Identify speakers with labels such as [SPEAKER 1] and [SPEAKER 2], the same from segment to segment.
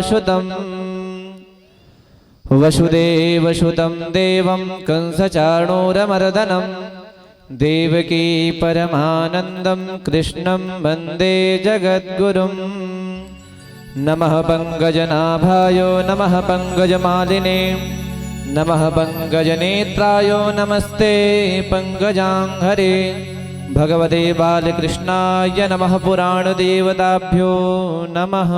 [SPEAKER 1] सुतं वसुदेवसुतं देवं कंसचाणूरमर्दनं देवकी परमानन्दं कृष्णं वन्दे जगद्गुरुं। नमः पंकजनाभाय नमः पंकजमालिने नमः पंकजनेत्राय नमस्ते पंकजांघ्रे। भगवते बालकृष्णाय नमः पुराणदेवताभ्यो नमः।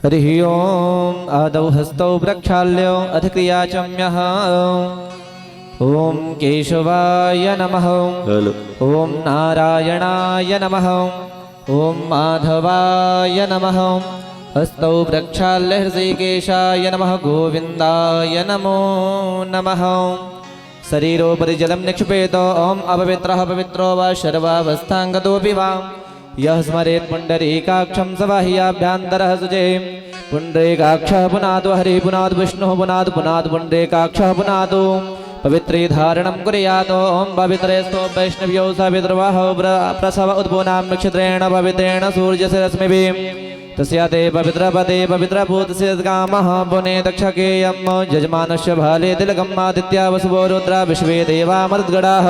[SPEAKER 1] हरिः ओम्। आदौ हस्तौ प्रक्षाल्य अथ क्रियाचम्यः। ॐ केशवाय नमः। ॐ नारायणाय नमः। ॐ माधवाय नमः। हस्तौ प्रक्षाल्य हृषिकेशाय नमः। गोविन्दाय नमो नमः। शरीरोपरि जलं निक्षिपेत। ॐ अपवित्रः पवित्रो वा शर्वावस्थाङ्गतोऽपि वा यः स्मरेत् पुण्डरीकाक्षं स बाह्याभ्यन्तरः सुजे। पुण्डरीकाक्षः पुनातु हरिः पुनातु विष्णुः पुनातु पुनातु पुण्डरीकाक्षः पुनातु पवित्रे धारणं कुर्यात्। ॐ पवित्रेस्तो वैष्णव्यो सवितर्वः प्रसव उद्भूनां नक्षत्रेण पवित्रेण सूर्यशिरश्मिभिः तस्या ते पवित्रपदे पवित्रभूतस्य कामः पुने दक्षकेयं यजमानस्य भाले तिलकम् आदित्या वसुवो रुद्रा विश्वे देवा मरुद्गणाः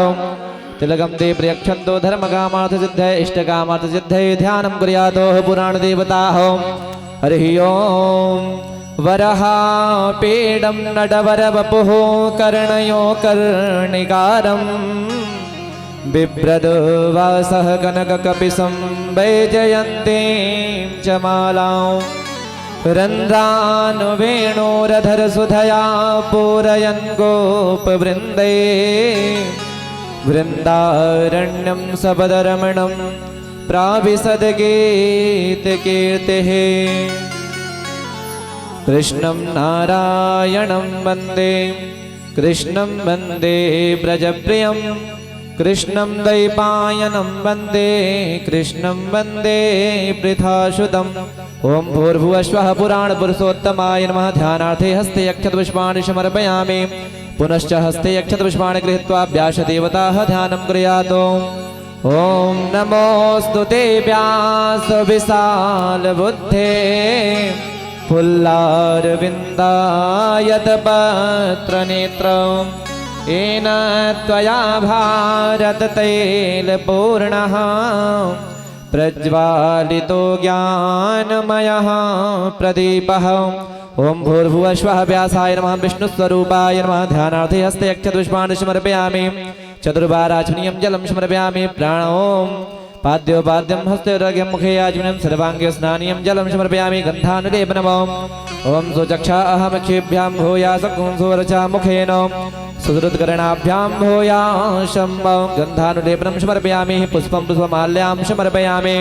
[SPEAKER 1] तिलकं ते प्रयक्षन्तो धर्मकामार्थसिद्धये इष्टकामार्थसिद्धये ध्यानं कुर्यात् पुराणदेवताः। हरिः ओम्। वरः पेडं नटवरवपुः कर्णयो कर्णिकारं बिभ्रद्वासः कनककपिशं वैजयन्तीं च मालां रन्ध्रानुवेणोरधरसुधया पूरयन् गोपवृन्दे वृन्दारण्यं सपदरमणं प्राविशद्गीतकीर्तिः। कृष्णं नारायणं वन्दे कृष्णं वन्दे व्रजप्रियं कृष्णं द्वैपायनं वन्दे कृष्णं वन्दे पृथासुतम्। ॐ भूर्भुवस्वः पुराणपुरुषोत्तमाय नमः। ध्यानार्थे हस्ते अक्षतपुष्पाणि समर्पयामि। पुनश्च हस्ते अक्षतपुष्पाणि गृहीत्वा व्यासदेवताः ध्यानं कुर्यात्। ॐ नमोऽस्तु ते व्यासविशालबुद्धे फुल्लारविन्दायतपत्रनेत्रं येन त्वया भारततैलपूर्णः प्रज्वालितो ज्ञानमयः प्रदीपः। ओं भूर्भुवस्वः व्यासाय नमः विष्णुस्वरूपाय नमः। ध्यानार्थे हस्ते अक्षतपुष्पाणि समर्पयामि। चतुर्वाराचमनीयं जलं समर्पयामि। प्राणों पाद्योपाद्यं हस्तैर्घ्यं मुखे आचमनं सर्वाङ्गे स्नानीयं जलं समर्पयामि। गन्धानुलेपनम् ओं सुचक्षा अहमक्षेभ्यां भूयासकुं सुवरचा मुखेन सुहृत्करणाभ्यां भूयाशं गन्धानुलेपनं समर्पयामि। पुष्पं पुष्पमाल्यां समर्पयामि।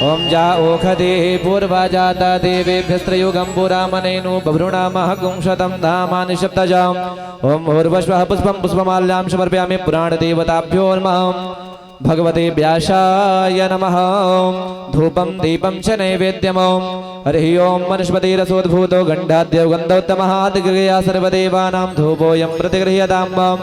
[SPEAKER 1] ओम जा ओखदे पूर्वा जाता देवेभ्यस्त्रयुगं पुरामनेनु बभ्रूणामः गुंशतं धामानि शब्दजाम् ओम भूर्भुवः पुष्पं पुष्पमाल्यां समर्पयामि पुराणदेवताभ्यो नमः भगवते व्यासाय नमः धूपं दीपं च नैवेद्यम् हरिः ओं वनस्पतिरसोद्भूतो गन्धाद्यो गन्धोत्तमः आदिगृह्या सर्वदेवानां धूपोऽयं प्रतिगृह्यताम्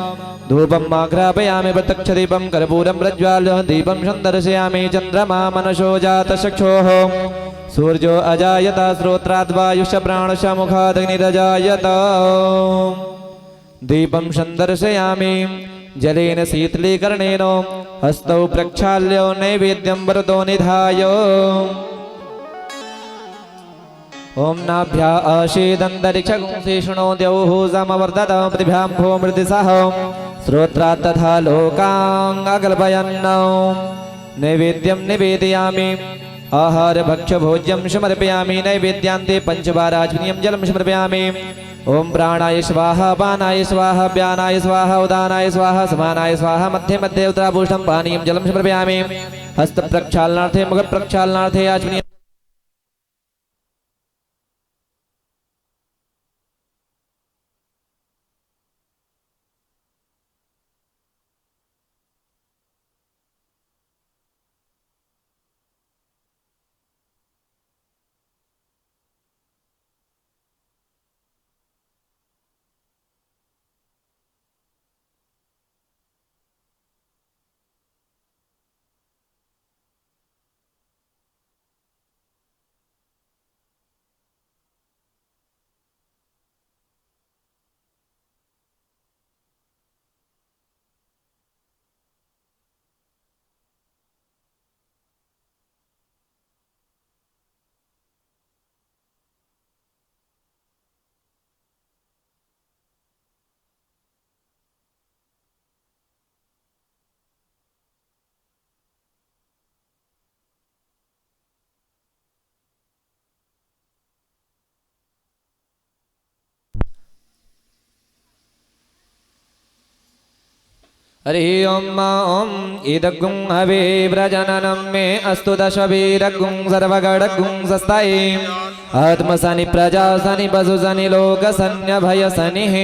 [SPEAKER 1] धूपं आघ्रापयामि प्रत्यक्षदीपं कर्पूरं प्रज्वाल्य दीपं सन्दर्शयामि चन्द्रमा मनसो जातचक्षोः सूर्यो अजायत श्रोत्राद् वायुश्च प्राणश्च मुखादग्निरजायत दीपं सन्दर्शयामि जलेन शीतलीकरणेन हस्तौ प्रक्षाल्य नैवेद्यं वरदो निधाय ओम नाभ्या अशीदन्तरिक्षगुंसि शृणोद्यौः समवर्धत पृथिभ्यां भो मृतिसह श्रोत्रात् तथा लोकाङ्गकल्पयन् नैवेद्यं निवेदयामि आहार भक्ष्य भोज्यं समर्पयामि नैवेद्यान्ते पंचवाराजनीयं जलं समर्पयामि ओम प्राणाय स्वाहा पानाय स्वाहा व्यानाय स्वाहा उदानाय स्वाहा समानाय स्वाहा मध्ये मध्ये उत्तराभूषणं पानीयं जलं समर्पयामि हस्त प्रक्षालनार्थे मुख प्रक्षालनार्थे आचमनीय हरि ओम ओम इदगुं हवे व्रजननं मे अस्तु दशवीरगुं सर्वगडगुं सस्ताये आत्मसनि प्रजा सनि पशु सनि लोक सन्यभय सनिः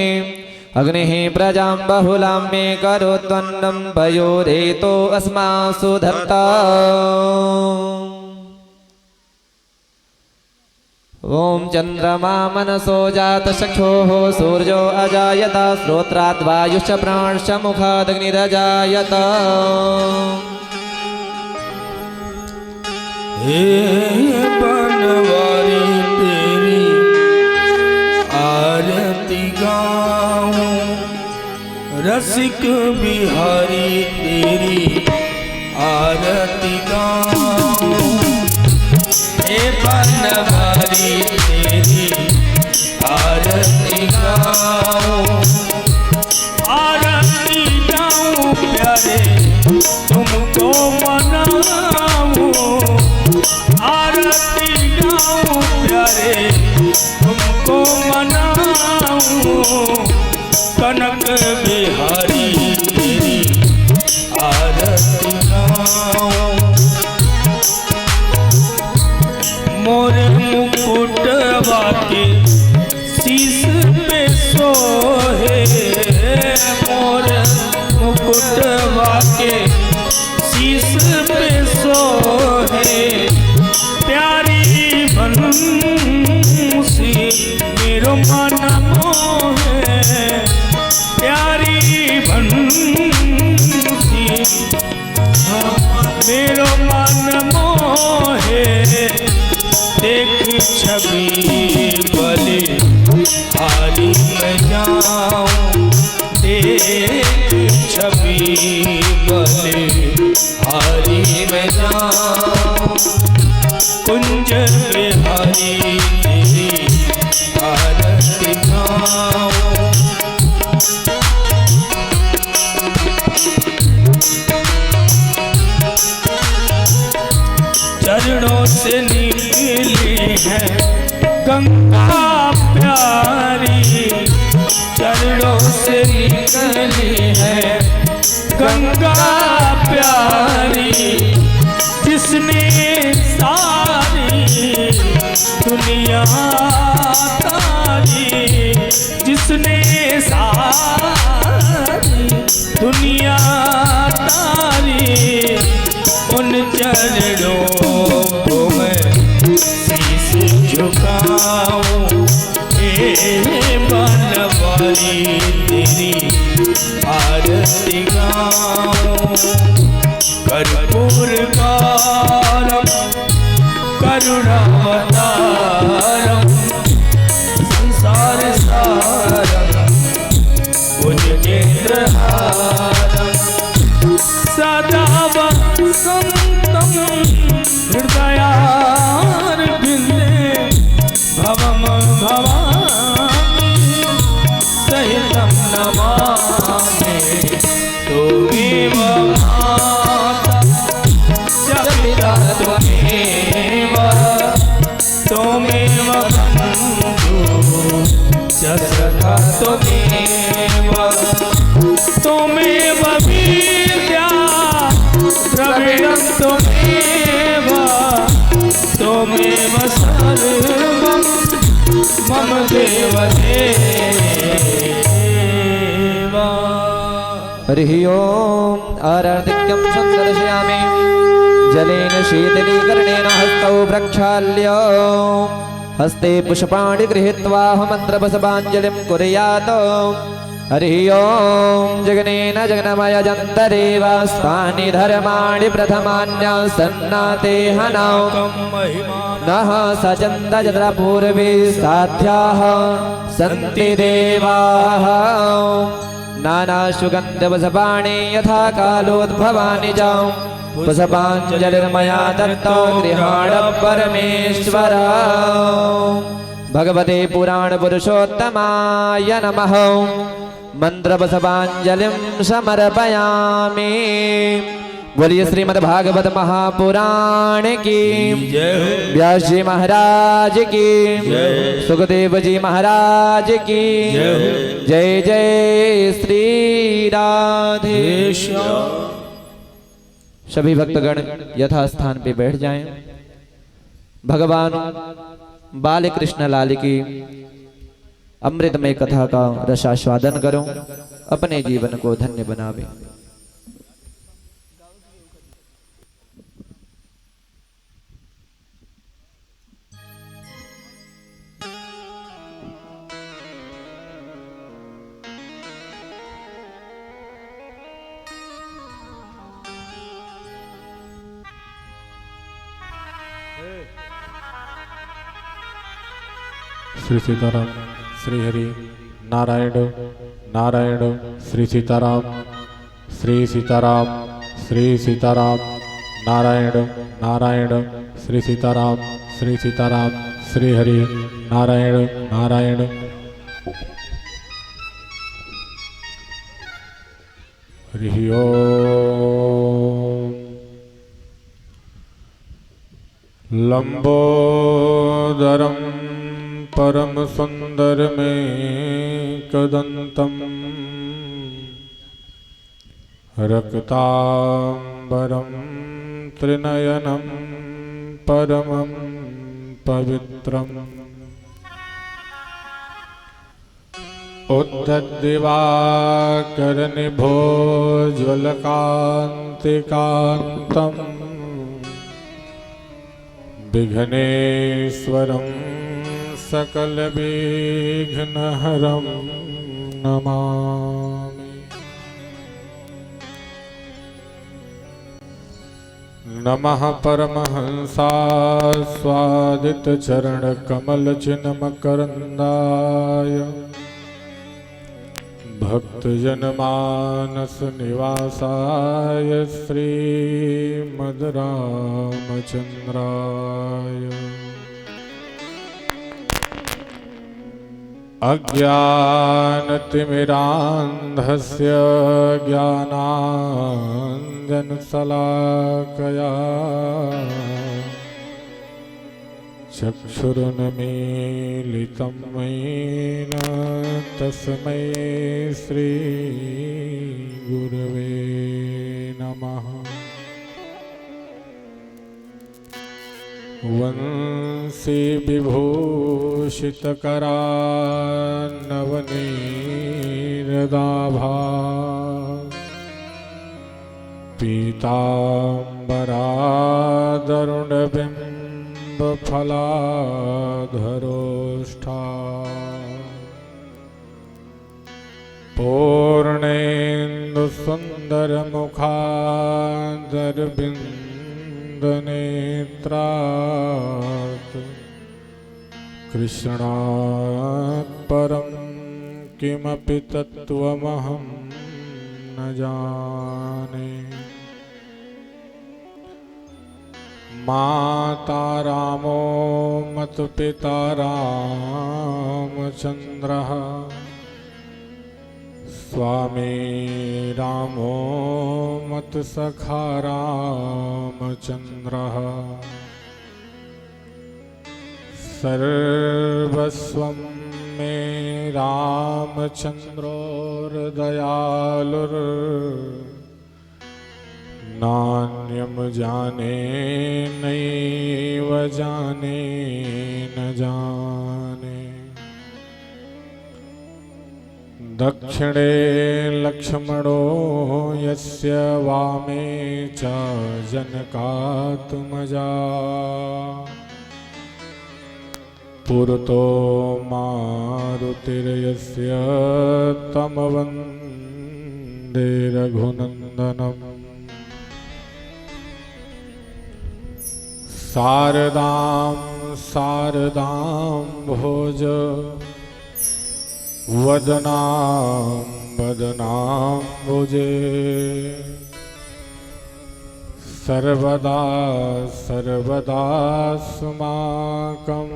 [SPEAKER 1] अग्निः प्रजां बहुलां मे करोत्वन्नं पयोरेतो अस्मासु धत्ता ओम चंद्रमा मनसो जातचक्षुः सूर्यो अजायत श्रोत्राद् वायुश्च प्राणश्च मुखादग्निरजायत
[SPEAKER 2] हे बनवारी तेरी आरती गाऊं रसिक बिहारी तेरी आरती गाऊं हे बनवारी तेरी आरती गाऊं प्यारे तुमको मनाऊं आरती गाऊं प्यारे तुमको मनाऊं कनक बिहारी तेरी आरती गाऊं मोरे मुकुट वाके शीश पे सोहे मोरे मुकुट वाके शीश पे सोहे प्यारी बंसी मेरो मन मोहे प्यारी बंसी मेरो मन मोहे देख छवि बलि हारी में जाऊं देख छवि बलि हारी में जाऊं कुंज बिहारी तेरी आरती गाऊं चरणों से निकली है गंगा प्यारी चरणों से निकली है गंगा प्यारी जिसने जिसने सारी दुनिया तारी, उन चरणों को मैं शीश झुकाऊं। हे बनवारी तेरी आरती गाऊं। कर्पूर कारम करुणावतारम संसार सारम भुजगेन्द्रहारम सदा वसन्तं हृदयारविन्दे भवं भवामि सहितं नमामि। त्वमेव माता च पिता त्वमेव, त्वमेव बन्धु च सखा त्वमेव, त्वमेव विद्या द्रविणं त्वमेव, त्वमेव सर्वं मम देवदेव।
[SPEAKER 1] हरिः ओम्। आराधिक्यं सन्दर्शयामि जलेन शीतलीकरणेन हस्तौ प्रक्षाल्य, हस्ते पुष्पाणि गृहीत्वा मन्त्रपुष्पाञ्जलिं कुर्यात्। हरिः ओम्। जगनेन जगन्मय जन्तरेव स्थानि धर्माणि प्रथमान्यसन्नातेह नौ नः सचन्द यत्र पूर्वे साध्याः सन्ति देवाः। नानासुगन्धपुष्पाणि यथा कालोद्भवानि च पुष्पाञ्जलिर्मया दत्तो गृहाण परमेश्वर। भगवते पुराणपुरुषोत्तमाय नमः। मन्त्रपुष्पाञ्जलिं समर्पयामि। बोलिए श्रीमद्भागवत महापुराण की, व्यास जी महाराज की, सुखदेव जी महाराज की जय। जय श्री राधे। सभी भक्तगण यथा स्थान पे बैठ जाएं। भगवान बाल कृष्ण लाल की अमृतमय कथा का रसास्वादन करो, अपने जीवन को धन्य बनावे।
[SPEAKER 3] श्री सीताराम, श्री हरि नारायण नारायण, श्री सीताराम, श्री सीताराम, श्री सीताराम, नारायण नारायण, श्री सीताराम, श्री सीताराम, श्री हरि नारायण नारायण। हरि ओम। लंबोदरम परम सुंदर में कदंतम, रक्तांबरम त्रिनयनम परमं पवित्रम, उद्धद्दिवाकरनिभोज्वलकान्तिकान्तं, विघ्नेश्वरं सकलविघ्नहरं नमामि। नमः परमहंसास्वादितचरणकमलचिन्मकरन्दाय, भक्तजनमानस निवासाय श्रीमद्रामचन्द्राय। अज्ञानतिमिरान्धस्य ज्ञानाञ्जनशलाकया, चक्षुरुन्मीलितं येन तस्मै श्रीगुरवे नमः। वंशी विभूषितकरा नवनीरदाभा पीताम्बरादरुणबिम्बफलाधरोष्ठा पूर्णेन्दुसुन्दरमुखादरबिन्दनेत्रात् कृष्णात् परं किमपि तत्त्वमहं न जाने। माता रामो मतपिता रामचन्द्रः स्वामी रामो मतसखा रामचन्द्रः सर्वस्वं मे रामचन्द्रोर्दयालुर् नान्यं जाने नैव जाने न जाने। दक्षिणे लक्ष्मणो यस्य वामे च जनकात्मजा पुरतो मारुतिर्यस्य तं वन्दे रघुनन्दनम्। शारदां शारदां भोज वदनां वदनां भुजे सर्वदा सर्वदा अस्माकं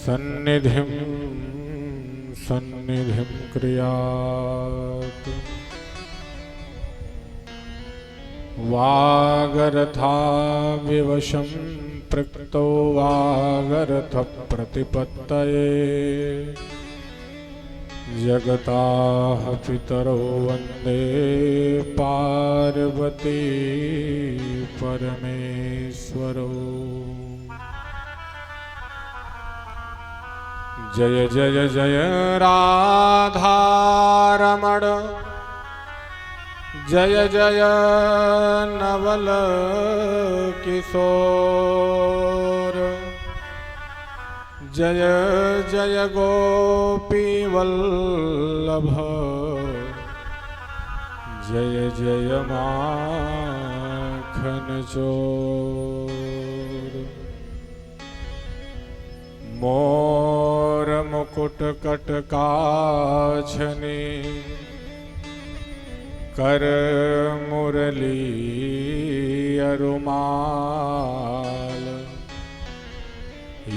[SPEAKER 3] सन्निधिं सन्निधिं क्रियात्। वागरथाविवशं पृक्तो वागरथ प्रतिपत्तये जगताः पितरो वन्दे पार्वती परमेश्वरो। जय जय जय राधारमण जय जय नवल किशोर जय जय गोपी वल्लभ जय जय माखन चोर। मोर मुकुट कटकाछनी कर मुरली अरुमाल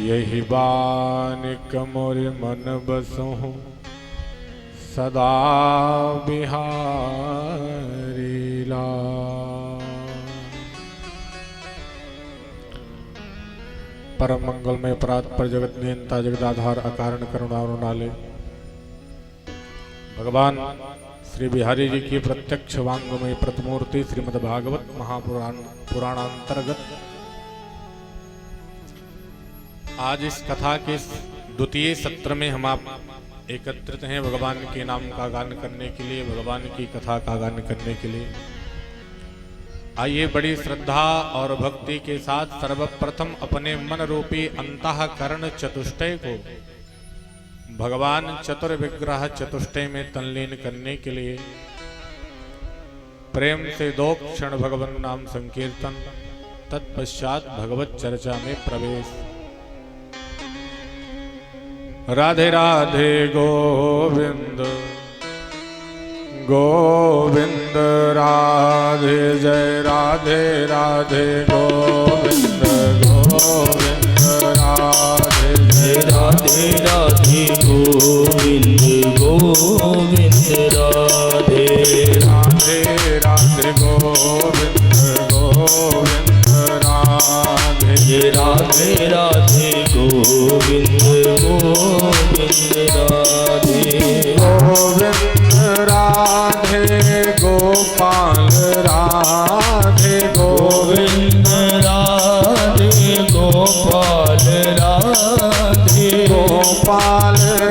[SPEAKER 3] यही बानिक मोर मन बसहु सदा बिहारी लाल। परम मंगल में परात पर जगत नियंता जगदाधार अकारण करुणारुणाले भगवान श्री बिहारी जी की प्रत्यक्ष वांगमय प्रतिमूर्ति श्रीमद् भागवत पुराणांतर्गत आज इस कथा के द्वितीय सत्र में हम आप एकत्रित हैं भगवान के नाम का गान करने के लिए, भगवान की कथा का गान करने के लिए। आइए बड़ी श्रद्धा और भक्ति के साथ सर्वप्रथम अपने मन रूपी अंतःकरण चतुष्टय को भगवान चतुर्विग्रह चतुष्टय में तल्लीन करने के लिए प्रेम से 2 क्षण भगवान नाम संकीर्तन, तत्पश्चात भगवत चर्चा में प्रवेश। राधे राधे गोविंद गोविंद राधे जय राधे राधे गोविंद गोविंद राधे जय
[SPEAKER 2] राधे राधे गोविंद गोविंद राधे
[SPEAKER 3] राधे राधे गोविंद गोविंद राधे
[SPEAKER 2] राधे राधे गोविंद गोविंद राधे
[SPEAKER 3] गोविंद राधे गोपाल राधे
[SPEAKER 2] गोविंद राधे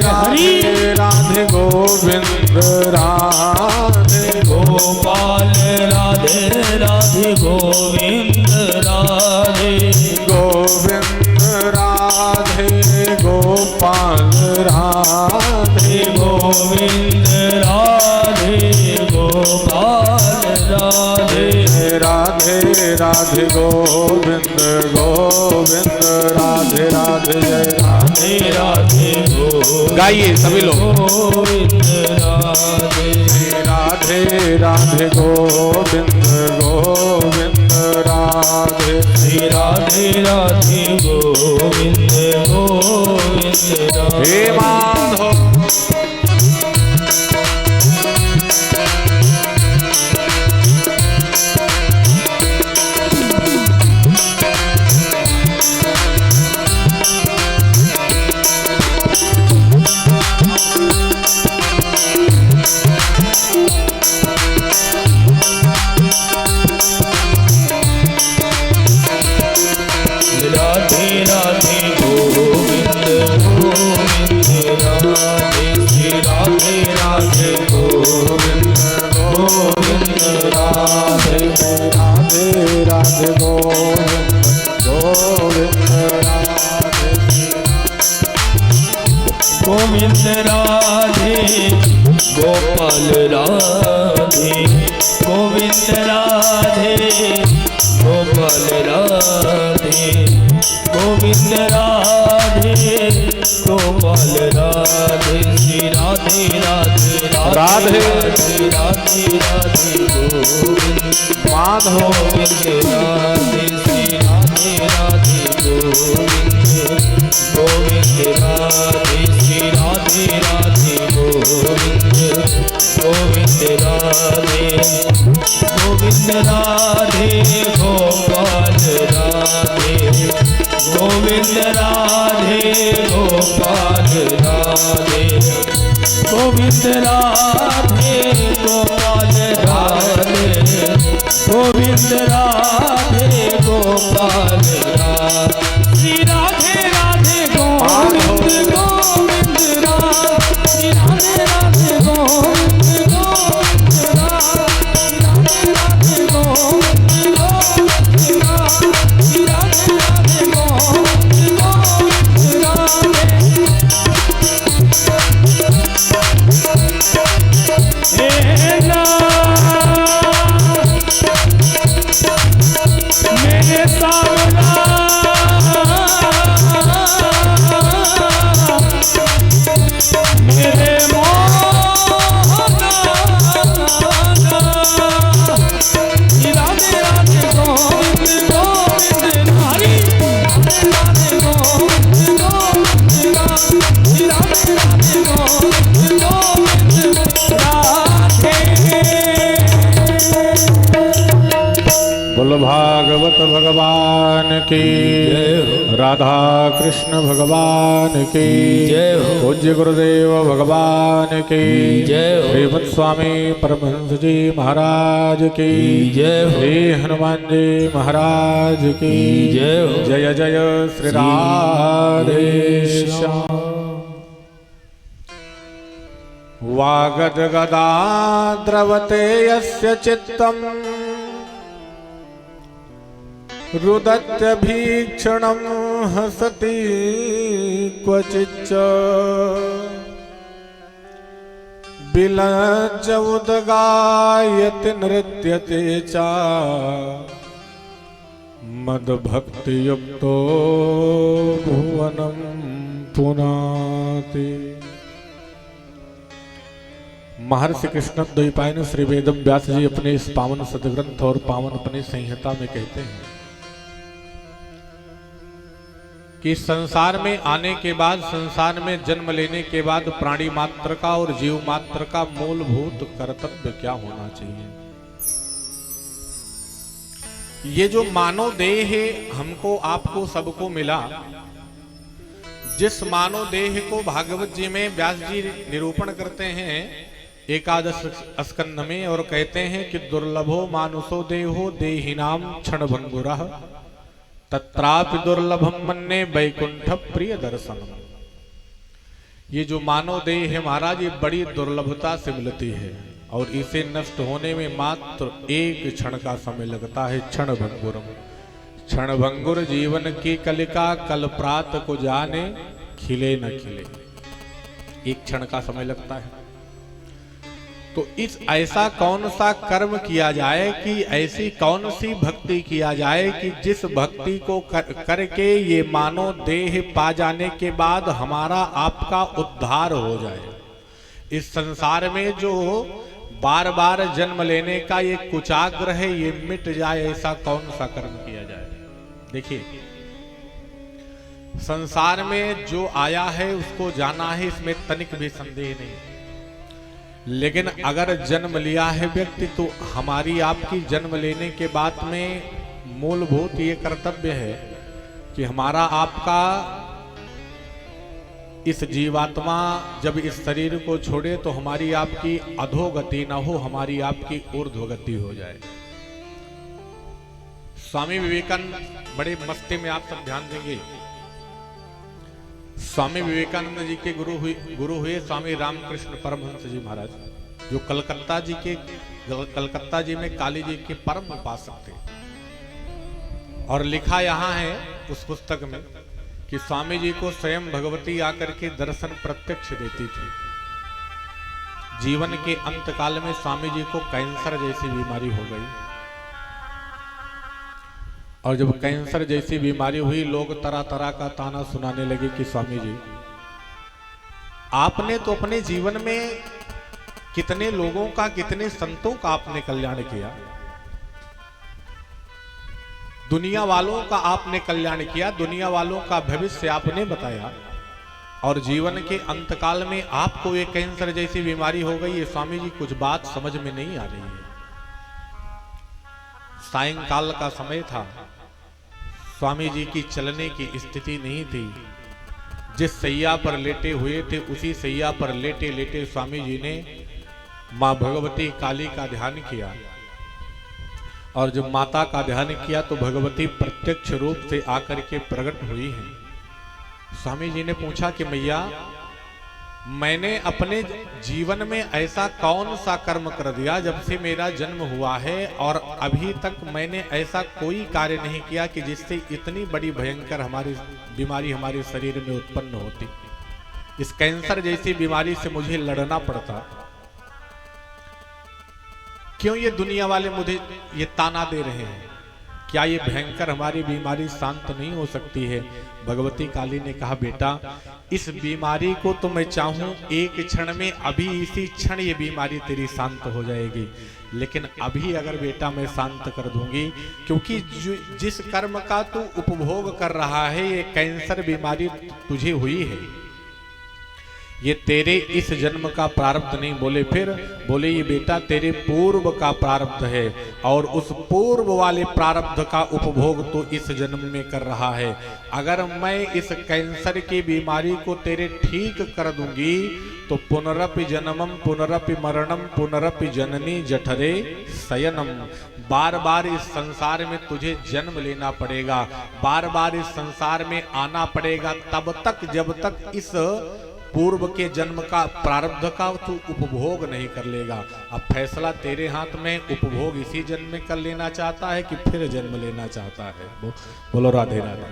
[SPEAKER 3] राधे राधे गोविंद राधे
[SPEAKER 2] गोपाल राधे राधे गोविंद राधे
[SPEAKER 3] गोविंद राधे गोपाल राधे
[SPEAKER 2] गोविंद राधे गोपाल राधे
[SPEAKER 3] राधे राधे गोविंद गोविंद राधे राधे जय
[SPEAKER 2] राधे राधे
[SPEAKER 3] गाइए सभी लोग
[SPEAKER 2] गोविंद राधे
[SPEAKER 3] राधे राधे गोविंद गोविंद राधे
[SPEAKER 2] राधे राधे गोविंद गोविंद राधे
[SPEAKER 3] हे माधव
[SPEAKER 2] राधे राधे गोविंद गोविंद राधे राधे राधे गोविंद गोविंद राधे
[SPEAKER 3] राधे राधे गोविंद गोविंद राधे
[SPEAKER 2] गोविंद राधे गोपाल राधे गोविंद राधे गोपाल राधे गोविंद राधे गोपाल राधे श्री राधे राधे
[SPEAKER 3] राधे
[SPEAKER 2] राधे राधे गोविंद
[SPEAKER 3] माधव
[SPEAKER 2] गोविंद राधे श्री राधे राधे गोविंद गोविंद राधे श्री राधे राधे गोविंद गोविंद राधे गोविंद राधे गोपाल राधे गोविंद राधे गोपाल राधे गोविंद राधे गोपाल राधे गोविंद राधे गोपाल राधे श्री राधे राधे गोविंद गोविंद राधे श्री राधे राधे गोविंद गोविंद राधे राधे गोविंद गोविंद राधे श्री राधे राधे गोविंद गोविंद राधे हे मेरे सावरा मेरे मोहना राधे राधे गोविंद गोविंद हरि राधे गोविंद गोविंद राधे राधे गोविंद गोविंद राधे
[SPEAKER 3] बोलो भागवत भगवान की राधा कृष्ण भगवान की
[SPEAKER 2] जय हो।
[SPEAKER 3] पूज्य गुरुदेव भगवान की
[SPEAKER 2] जय हो।
[SPEAKER 3] श्रीमद स्वामी परमहंस जी महाराज की
[SPEAKER 2] जय हो।
[SPEAKER 3] श्री हनुमान जी महाराज की
[SPEAKER 2] जय हो।
[SPEAKER 3] जय जय श्री राधे श्याम वागद्गदा द्रवते यस्य चित्तम् रुदत्यभीक्षणं हसति क्वचिच्च विलज्ज उद्गायति नृत्यते च मद्भक्तियुक्तो भुवनं पुनाति। महर्षि कृष्ण द्वैपायन श्री वेद व्यास जी अपने इस पावन सदग्रंथ और पावन अपने संहिता में कहते हैं कि संसार में आने के बाद, संसार में जन्म लेने के बाद प्राणी मात्र का और जीव मात्र का मूलभूत कर्तव्य क्या होना चाहिए। ये जो मानव देह है हमको आपको सबको मिला, जिस मानव देह को भागवत जी में व्यास जी निरूपण करते हैं एकादश स्कंध में और कहते हैं कि दुर्लभो मानुषो देहो देहिनाम क्षण भंगुरः तत्रापि दुर्लभम मन्ये वैकुंठ प्रिय दर्शनम। ये जो मानव देह है महाराज, ये बड़ी दुर्लभता से मिलती है और इसे नष्ट होने में मात्र एक क्षण का समय लगता है। क्षण भंगुरम, क्षण भंगुर जीवन की कलिका, कल प्रात को जाने खिले न खिले। एक क्षण का समय लगता है। तो इस ऐसा कौन सा कर्म किया जाए कि ऐसी कौन सी भक्ति किया जाए कि जिस भक्ति को करके ये मानो देह पा जाने के बाद हमारा आपका उद्धार हो जाए। इस संसार में जो बार बार जन्म लेने का ये कुचाग्रह है, ये मिट जाए। ऐसा कौन सा कर्म किया जाए? देखिए, संसार में जो आया है उसको जाना है, इसमें तनिक भी संदेह नहीं। लेकिन अगर जन्म लिया है व्यक्ति, तो हमारी आपकी जन्म लेने के बाद में मूलभूत ये कर्तव्य है कि हमारा आपका इस जीवात्मा जब इस शरीर को छोड़े तो हमारी आपकी अधोगति ना हो, हमारी आपकी ऊर्ध्वगति हो जाए। स्वामी विवेकानंद बड़े मस्ती में, आप सब ध्यान देंगे, स्वामी विवेकानंद जी के गुरु हुए स्वामी रामकृष्ण परमहंस जी महाराज, जो कलकत्ता जी में काली जी के परम उपासक थे। और लिखा यहाँ है उस पुस्तक में कि स्वामी जी को स्वयं भगवती आकर के दर्शन प्रत्यक्ष देती थी। जीवन के अंत काल में स्वामी जी को कैंसर जैसी बीमारी हो गई, और जब कैंसर जैसी बीमारी हुई, लोग तरह तरह का ताना सुनाने लगे कि स्वामी जी, आपने तो अपने जीवन में कितने लोगों का, कितने संतों का आपने कल्याण किया, दुनिया वालों का आपने कल्याण किया, दुनिया वालों का भविष्य आपने बताया, और जीवन के अंतकाल में आपको ये कैंसर जैसी बीमारी हो गई। ये स्वामी जी कुछ बात समझ में नहीं आ रही है। सायंकाल का समय था, स्वामी जी की चलने की स्थिति नहीं थी। जिस सैया पर लेटे हुए थे उसी सैया पर लेटे लेटे स्वामी जी ने मां भगवती काली का ध्यान किया, और जब माता का ध्यान किया तो भगवती प्रत्यक्ष रूप से आकर के प्रकट हुई हैं। स्वामी जी ने पूछा कि मैया, मैंने अपने जीवन में ऐसा कौन सा कर्म कर दिया जब से मेरा जन्म हुआ है, और अभी तक मैंने ऐसा कोई कार्य नहीं किया कि जिससे इतनी बड़ी भयंकर हमारी बीमारी हमारे शरीर में उत्पन्न होती। इस कैंसर जैसी बीमारी से मुझे लड़ना पड़ता। क्यों ये दुनिया वाले मुझे ये ताना दे रहे हैं? क्या ये भयंकर हमारी बीमारी शांत नहीं हो सकती है? भगवती काली ने कहा, बेटा, इस बीमारी को तो मैं चाहूं एक क्षण में, अभी इसी क्षण ये बीमारी तेरी शांत हो जाएगी, लेकिन अभी अगर बेटा मैं शांत कर दूंगी, क्योंकि जिस कर्म का तू उपभोग कर रहा है, ये कैंसर बीमारी तुझे हुई है, ये तेरे इस जन्म का प्रारब्ध नहीं। बोले ये बेटा तेरे पूर्व का प्रारब्ध है, और उस पूर्व वाले प्रारब्ध का उपभोग तो इस जन्म में कर रहा है। अगर मैं इस कैंसर की बीमारी को तेरे ठीक कर दूंगी तो पुनरपि जन्मम पुनरपि मरणम पुनरपि जननी जठरे शयनम, बार बार इस संसार में तुझे जन्म लेना पड़ेगा, बार बार इस संसार में आना पड़ेगा, तब तक जब तक इस पूर्व के जन्म का प्रारब्ध का तू उपभोग नहीं कर लेगा। अब फैसला तेरे हाथ में, उपभोग इसी जन्म में कर लेना चाहता है कि फिर जन्म लेना चाहता है? बोलो राधे राधे।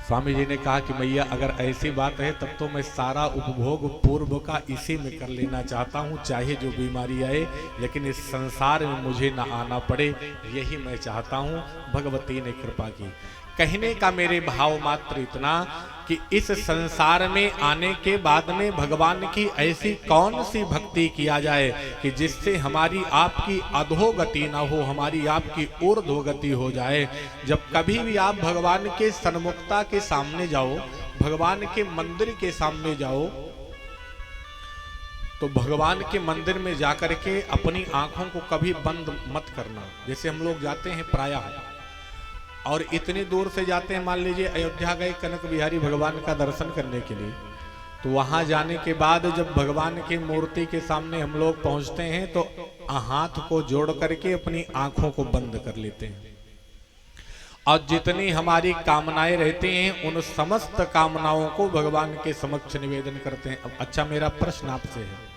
[SPEAKER 3] स्वामी जी ने कहा कि मैया, अगर ऐसी बात है तब तो मैं सारा उपभोग पूर्व का इसी में कर लेना चाहता हूँ, चाहे जो बीमारी आए, लेकिन इस संसार में मुझे ना आना पड़े, यही मैं चाहता हूँ। भगवती ने कृपा की। कहने का मेरे भाव मात्र इतना कि इस संसार में आने के बाद में भगवान की ऐसी कौन सी भक्ति किया जाए कि जिससे हमारी आपकी अधोगति ना हो, हमारी आपकी ऊर्ध्वगति हो जाए। जब कभी भी आप भगवान के सन्मुखता के सामने जाओ, भगवान के मंदिर के सामने जाओ, तो भगवान के मंदिर में जाकर के अपनी आंखों को कभी बंद मत करना। जैसे हम लोग जाते हैं प्रायः, और इतनी दूर से जाते हैं, मान लीजिए अयोध्या गए कनक बिहारी भगवान का दर्शन करने के लिए, तो वहां जाने के बाद जब भगवान की मूर्ति के सामने हम लोग पहुंचते हैं तो हाथ को जोड़ करके अपनी आंखों को बंद कर लेते हैं, और जितनी हमारी कामनाएं रहती हैं उन समस्त कामनाओं को भगवान के समक्ष निवेदन करते हैं। अब अच्छा, मेरा प्रश्न आपसे है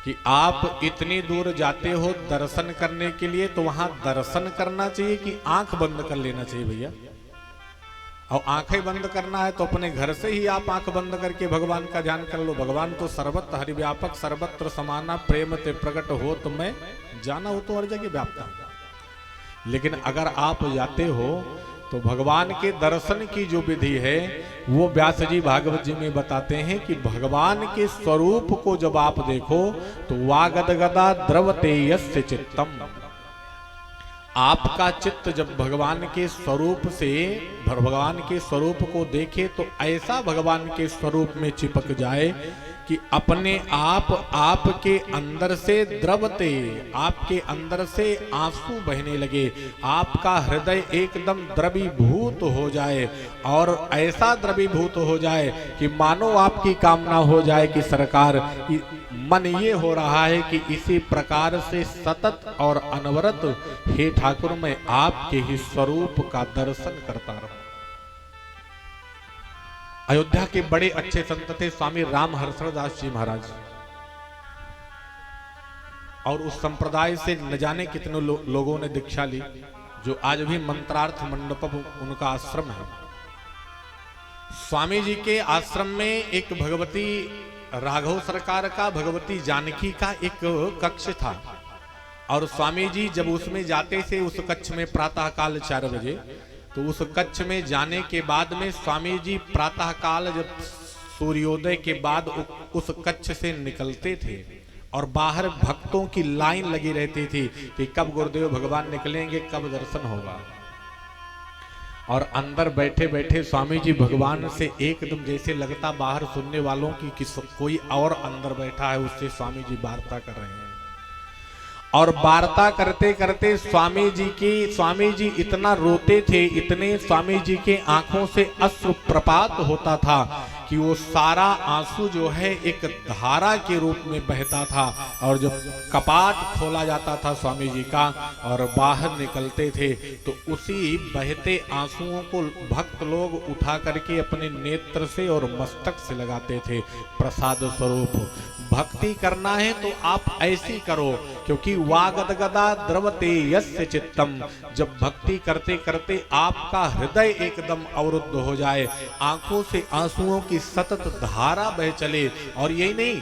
[SPEAKER 3] कि आप इतनी दूर जाते हो दर्शन करने के लिए, तो वहां दर्शन करना चाहिए कि आंख बंद कर लेना चाहिए भैया? और आंखें बंद करना है तो अपने घर से ही आप आंख बंद करके भगवान का ध्यान कर लो। भगवान तो सर्वत्र हरिव्यापक सर्वत्र समाना प्रेम ते प्रकट हो तो मैं जाना हो तो हर जगह व्याप्त हूं। लेकिन अगर आप जाते हो तो भगवान के दर्शन की जो विधि है वो व्यास जी भागवत जी में बताते हैं कि भगवान के स्वरूप को जब आप देखो तो वागदगदा द्रवते यस्य चित्तम, आपका चित्त जब भगवान के स्वरूप से भगवान के स्वरूप को देखे तो ऐसा भगवान के स्वरूप में चिपक जाए कि अपने आप आपके अंदर से द्रवते, आपके अंदर से आंसू बहने लगे, आपका हृदय एकदम द्रवीभूत हो जाए और ऐसा द्रवीभूत हो जाए कि मानो आपकी कामना हो जाए कि सरकार, मन ये हो रहा है कि इसी प्रकार से सतत और अनवरत हे ठाकुर मैं आपके ही स्वरूप का दर्शन करता रहूं। अयोध्या के बड़े अच्छे संत थे स्वामी राम हर्षण दास जी महाराज, और उस संप्रदाय से न जाने कितने लोगों ने दीक्षा ली, जो आज भी मंत्रार्थ मंडपम उनका आश्रम है। स्वामी जी के आश्रम में एक भगवती राघव सरकार का, भगवती जानकी का एक कक्ष था, और स्वामी जी जब उसमें जाते थे उस कक्ष में प्रातः काल 4 बजे, तो उस कक्ष में जाने के बाद में स्वामी जी प्रातः काल जब सूर्योदय के बाद उस कक्ष से निकलते थे और बाहर भक्तों की लाइन लगी रहती थी कि कब गुरुदेव भगवान निकलेंगे, कब दर्शन होगा। और अंदर बैठे बैठे स्वामी जी भगवान से एकदम जैसे लगता बाहर सुनने वालों की कि कोई और अंदर बैठा है, उससे स्वामी जी वार्ता कर रहे हैं। और वार्ता करते करते स्वामी जी इतना रोते थे, इतने स्वामी जी के आंखों से अश्रु प्रपात होता था कि वो सारा आंसू जो है एक धारा के रूप में बहता था। और जब कपाट खोला जाता था स्वामी जी का और बाहर निकलते थे तो उसी बहते आंसुओं को भक्त लोग उठा करके अपने नेत्र से और मस्तक से लगाते थे प्रसाद स्वरूप। भक्ति करना है तो आप ऐसी करो, क्योंकि वागदगदा द्रवते यस्य चित्तम, जब भक्ति करते करते आपका हृदय एकदम अवरुद्ध हो जाए, आंखों से आंसुओं की सतत धारा बह चले, और यही नहीं,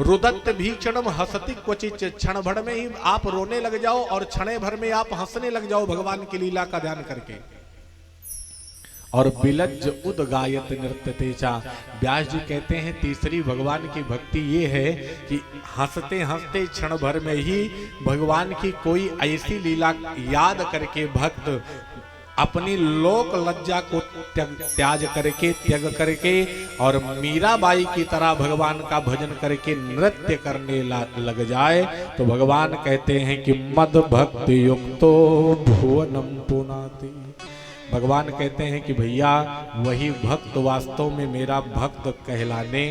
[SPEAKER 3] रुदत्त भीक्षणम हसति क्वचित, क्षण भर में ही आप रोने लग जाओ और क्षण भर में आप हंसने लग जाओ भगवान की लीला का ध्यान करके। और बिलज्ज उदगायत नृत्य तेजा, व्यास जी कहते हैं तीसरी भगवान की भक्ति ये है कि हंसते हंसते क्षण भर में ही भगवान की कोई ऐसी लीला याद करके भक्त अपनी लोक लज्जा को त्याग करके और मीराबाई की तरह भगवान का भजन करके नृत्य करने लग जाए, तो भगवान कहते हैं कि मद भक्ति युक्तो भुवनम पुनाति। भगवान कहते हैं कि भैया वही भक्त वास्तव में मेरा भक्त कहलाने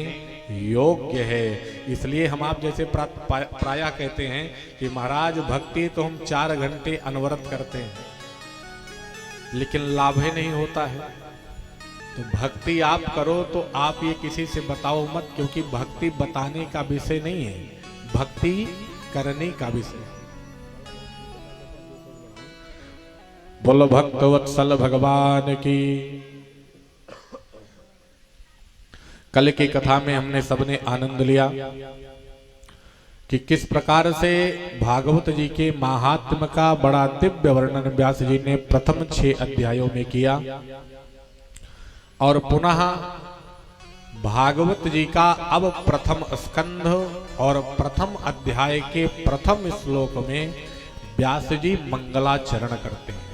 [SPEAKER 3] योग्य है। इसलिए हम आप जैसे प्रायः कहते हैं कि महाराज भक्ति तो हम 4 घंटे अनवरत करते हैं लेकिन लाभ ही नहीं होता है। तो भक्ति आप करो तो आप ये किसी से बताओ मत, क्योंकि भक्ति बताने का विषय नहीं है, भक्ति करने का विषय। बोलो भक्तवत्सल भगवान की। कल की कथा में हमने सबने आनंद लिया कि किस प्रकार से भागवत जी के महात्म्य का बड़ा दिव्य वर्णन व्यास जी ने प्रथम 6 अध्यायों में किया, और पुनः भागवत जी का अब प्रथम स्कंध और प्रथम अध्याय के प्रथम श्लोक में व्यास जी मंगलाचरण करते हैं।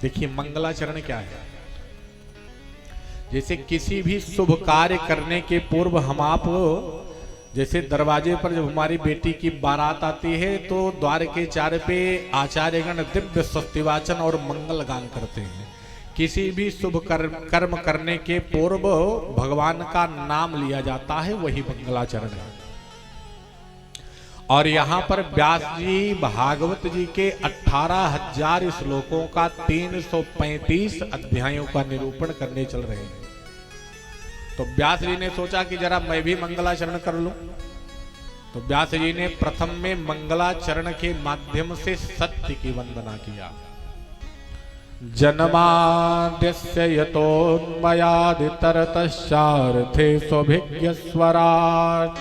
[SPEAKER 3] देखिए मंगलाचरण क्या है। जैसे किसी भी शुभ कार्य करने के पूर्व हम आप, जैसे दरवाजे पर जब हमारी बेटी की बारात आती है तो द्वार के चार पे आचार्यगण दिव्य स्वस्तिवाचन और मंगल गान करते हैं। किसी भी शुभ कर्म करने के पूर्व भगवान का नाम लिया जाता है, वही मंगलाचरण है। और यहाँ पर व्यास जी भागवत जी के 18,000 श्लोकों का 335 अध्यायों का निरूपण करने चल रहे हैं। तो व्यास जी ने सोचा कि जरा मैं भी मंगलाचरण कर लूं। तो व्यास जी ने प्रथम में मंगलाचरण के माध्यम से सत्य की वंदना किया। जन्माद्यस्य यतोन्मयादितरतश्चार्थे स्वभिज्ञ स्वराट्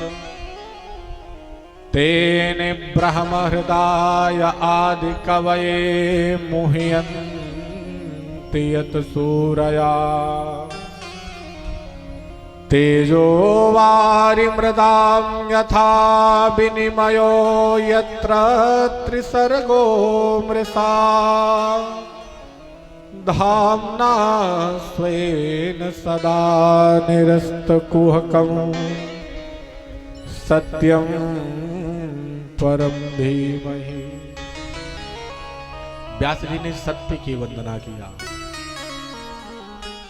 [SPEAKER 3] तेने ब्रह्म हृदय आदि कवये मुह्यन्ति यत सूरया तेजो वारि मृदां यथा विनिमयो यत्र त्रिसर्गो मृषा धाम्ना स्वेन सदा निरस्तकुहकं सत्यं परम धीमहि। व्यास जी ने सत्य की वंदना किया।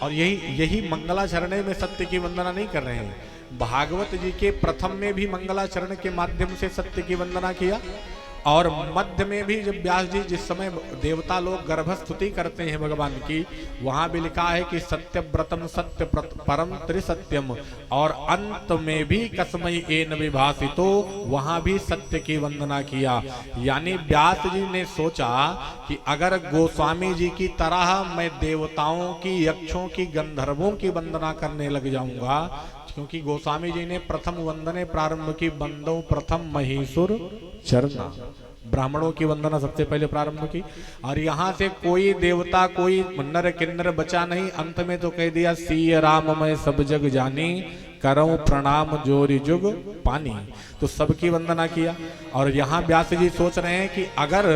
[SPEAKER 3] और यही मंगलाचरण में सत्य की वंदना नहीं कर रहे हैं। भागवत जी के प्रथम में भी मंगलाचरण के माध्यम से सत्य की वंदना किया, और मध्य में भी जब व्यास जी जिस समय देवता लोग गर्भस्तुति करते हैं भगवान की, वहां भी लिखा है कि सत्य व्रतम सत्य परम त्रिसत्यम, और अंत में भी कसमई एन विभासितो, वहां भी सत्य की वंदना किया। यानी व्यास जी ने सोचा कि अगर गोस्वामी जी की तरह मैं देवताओं की, यक्षों की, गंधर्वों की वंदना करने लग जाऊंगा, क्योंकि गोस्वामी जी ने प्रथम वंदने प्रारंभ की, बंदो प्रथम महीसुर चरना, ब्राह्मणों की वंदना सबसे पहले प्रारंभ की। और यहाँ से कोई देवता, कोई नर किन्नर बचा नहीं। अंत में तो कह दिया सिय राम मैं सब जग जानी, करऊं प्रणाम जोरी जुग पानी। तो सबकी वंदना किया। और यहाँ व्यास जी सोच रहे हैं कि अगर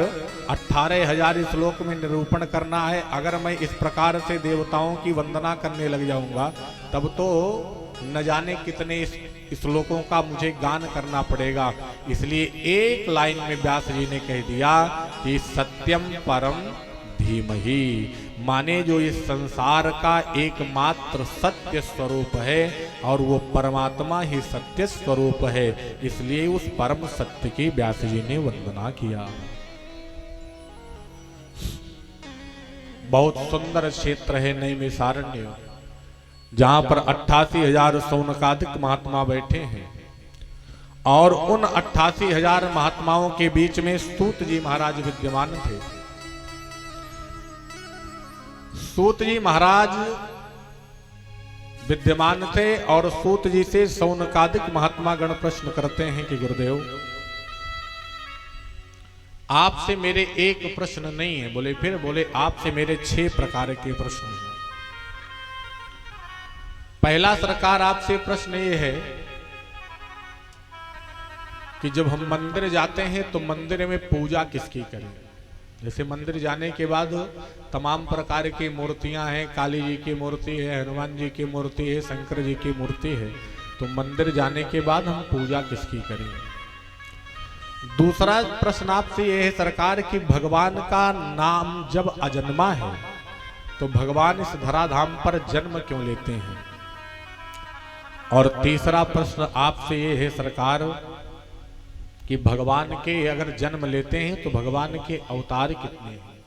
[SPEAKER 3] 18,000 श्लोक में निरूपण करना है, अगर मैं इस प्रकार से देवताओं की वंदना करने लग जाऊंगा, तब तो न जाने कितने श्लोकों का मुझे गान करना पड़ेगा। इसलिए एक लाइन में व्यास जी ने कह दिया कि सत्यम परम धीमहि, माने जो इस संसार का एकमात्र सत्य स्वरूप है और वो परमात्मा ही सत्य स्वरूप है, इसलिए उस परम सत्य की व्यास जी ने वंदना किया। बहुत सुंदर क्षेत्र है नैमिषारण्य, जहां पर 88,000 सौनकादिक महात्मा बैठे हैं। और उन 88,000 महात्माओं के बीच में सूत जी महाराज विद्यमान थे। सूत जी महाराज विद्यमान थे और सूत जी से सौनकादिक महात्मा गण प्रश्न करते हैं कि गुरुदेव, आपसे मेरे एक प्रश्न नहीं है। बोले फिर? बोले आपसे मेरे 6 प्रकार के प्रश्न हैं। पहला सरकार आपसे प्रश्न ये है कि जब हम मंदिर जाते हैं तो मंदिर में पूजा किसकी करें? जैसे मंदिर जाने के बाद तमाम प्रकार की मूर्तियां हैं, काली जी की मूर्ति है, हनुमान जी की मूर्ति है, शंकर जी की मूर्ति है, तो मंदिर जाने के बाद हम पूजा किसकी करें? दूसरा प्रश्न आपसे यह है सरकार कि भगवान का नाम जब अजन्मा है तो भगवान इस धराधाम पर जन्म क्यों लेते हैं? और तीसरा प्रश्न आपसे ये है सरकार कि भगवान के अगर जन्म लेते हैं तो भगवान के अवतार कितने हैं?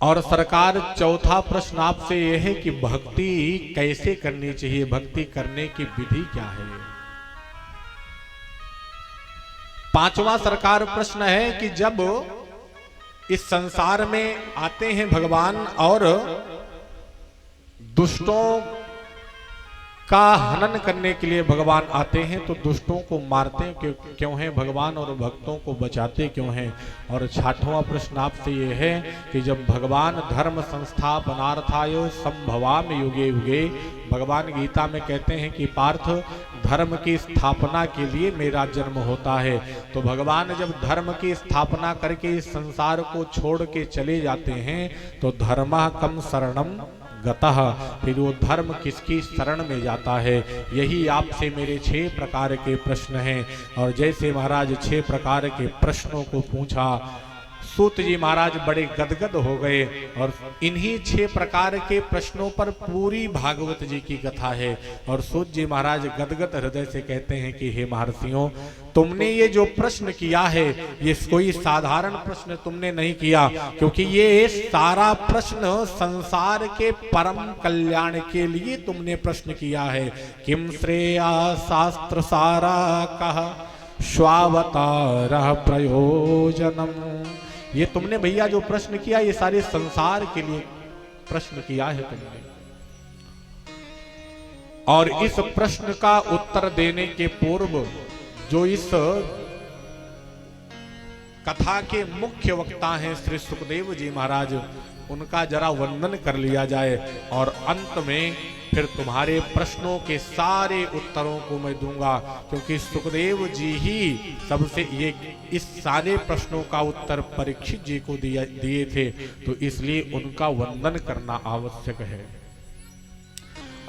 [SPEAKER 3] और सरकार चौथा प्रश्न आपसे यह है कि भक्ति कैसे करनी चाहिए, भक्ति करने की विधि क्या है? पांचवा सरकार प्रश्न है कि जब इस संसार में आते हैं भगवान और दुष्टों का हनन करने के लिए भगवान आते हैं, तो दुष्टों को मारते क्यों हैं भगवान और भक्तों को बचाते क्यों हैं? और छठवां प्रश्न आपसे ये है कि जब भगवान धर्म संस्थापनार्थाय संभवामि युगे युगे, भगवान गीता में कहते हैं कि पार्थ धर्म की स्थापना के लिए मेरा जन्म होता है, तो भगवान जब धर्म की स्थापना करके इस संसार को छोड़ के चले जाते हैं तो धर्मः कम शरणम गतः, फिर वो धर्म किसकी शरण में जाता है? यही आपसे मेरे 6 प्रकार के प्रश्न हैं। और जैसे महाराज 6 प्रकार के प्रश्नों को पूछा, सूत जी महाराज बड़े गदगद हो गए और इन्हीं 6 प्रकार के प्रश्नों पर पूरी भागवत जी की कथा है। और सूत जी महाराज गदगद हृदय से कहते हैं कि हे महर्षियों, तुमने ये जो प्रश्न किया है ये कोई साधारण प्रश्न तुमने नहीं किया, क्योंकि ये सारा प्रश्न संसार के परम कल्याण के लिए तुमने प्रश्न किया है। किम श्रेया शास्त्र सारा कहा स्वावतार प्रयोजनम। ये तुमने भैया जो प्रश्न किया ये सारे संसार के लिए प्रश्न किया है तुमने। और इस प्रश्न का उत्तर देने के पूर्व जो इस कथा के मुख्य वक्ता हैं श्री सुखदेव जी महाराज, उनका जरा वंदन कर लिया जाए और अंत में फिर तुम्हारे प्रश्नों के सारे उत्तरों को मैं दूंगा, क्योंकि सुखदेव जी ही सबसे ये इस सारे प्रश्नों का उत्तर परीक्षित जी को दिए थे, तो इसलिए उनका वंदन करना आवश्यक है।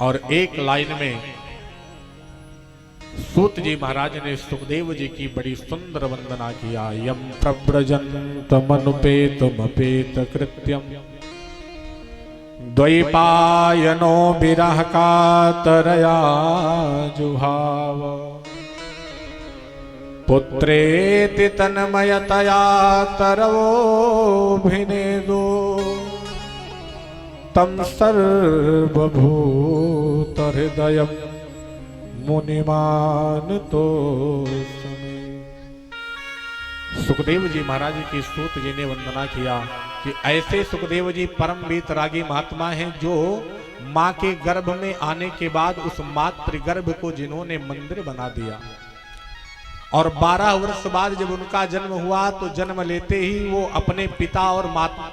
[SPEAKER 3] और एक लाइन में सूत जी महाराज ने सुखदेव जी की बड़ी सुंदर वंदना किया। यम प्रव्रजन्तमनुपेतमपेत कृत्यम द्वैपायनो विरह कातरया जुहाव पुत्रेति तन्मयतया तरवोऽभिनेदो तम सर्वभूत हृदयम् मुनिमान तो सुखदेव जी महाराज की सूत जी ने वंदना किया कि ऐसे सुखदेव जी परम वीतरागी महात्मा हैं जो मां के गर्भ में आने के बाद उस मातृ गर्भ को जिन्होंने मंदिर बना दिया, और 12 वर्ष बाद जब उनका जन्म हुआ तो जन्म लेते ही वो अपने पिता और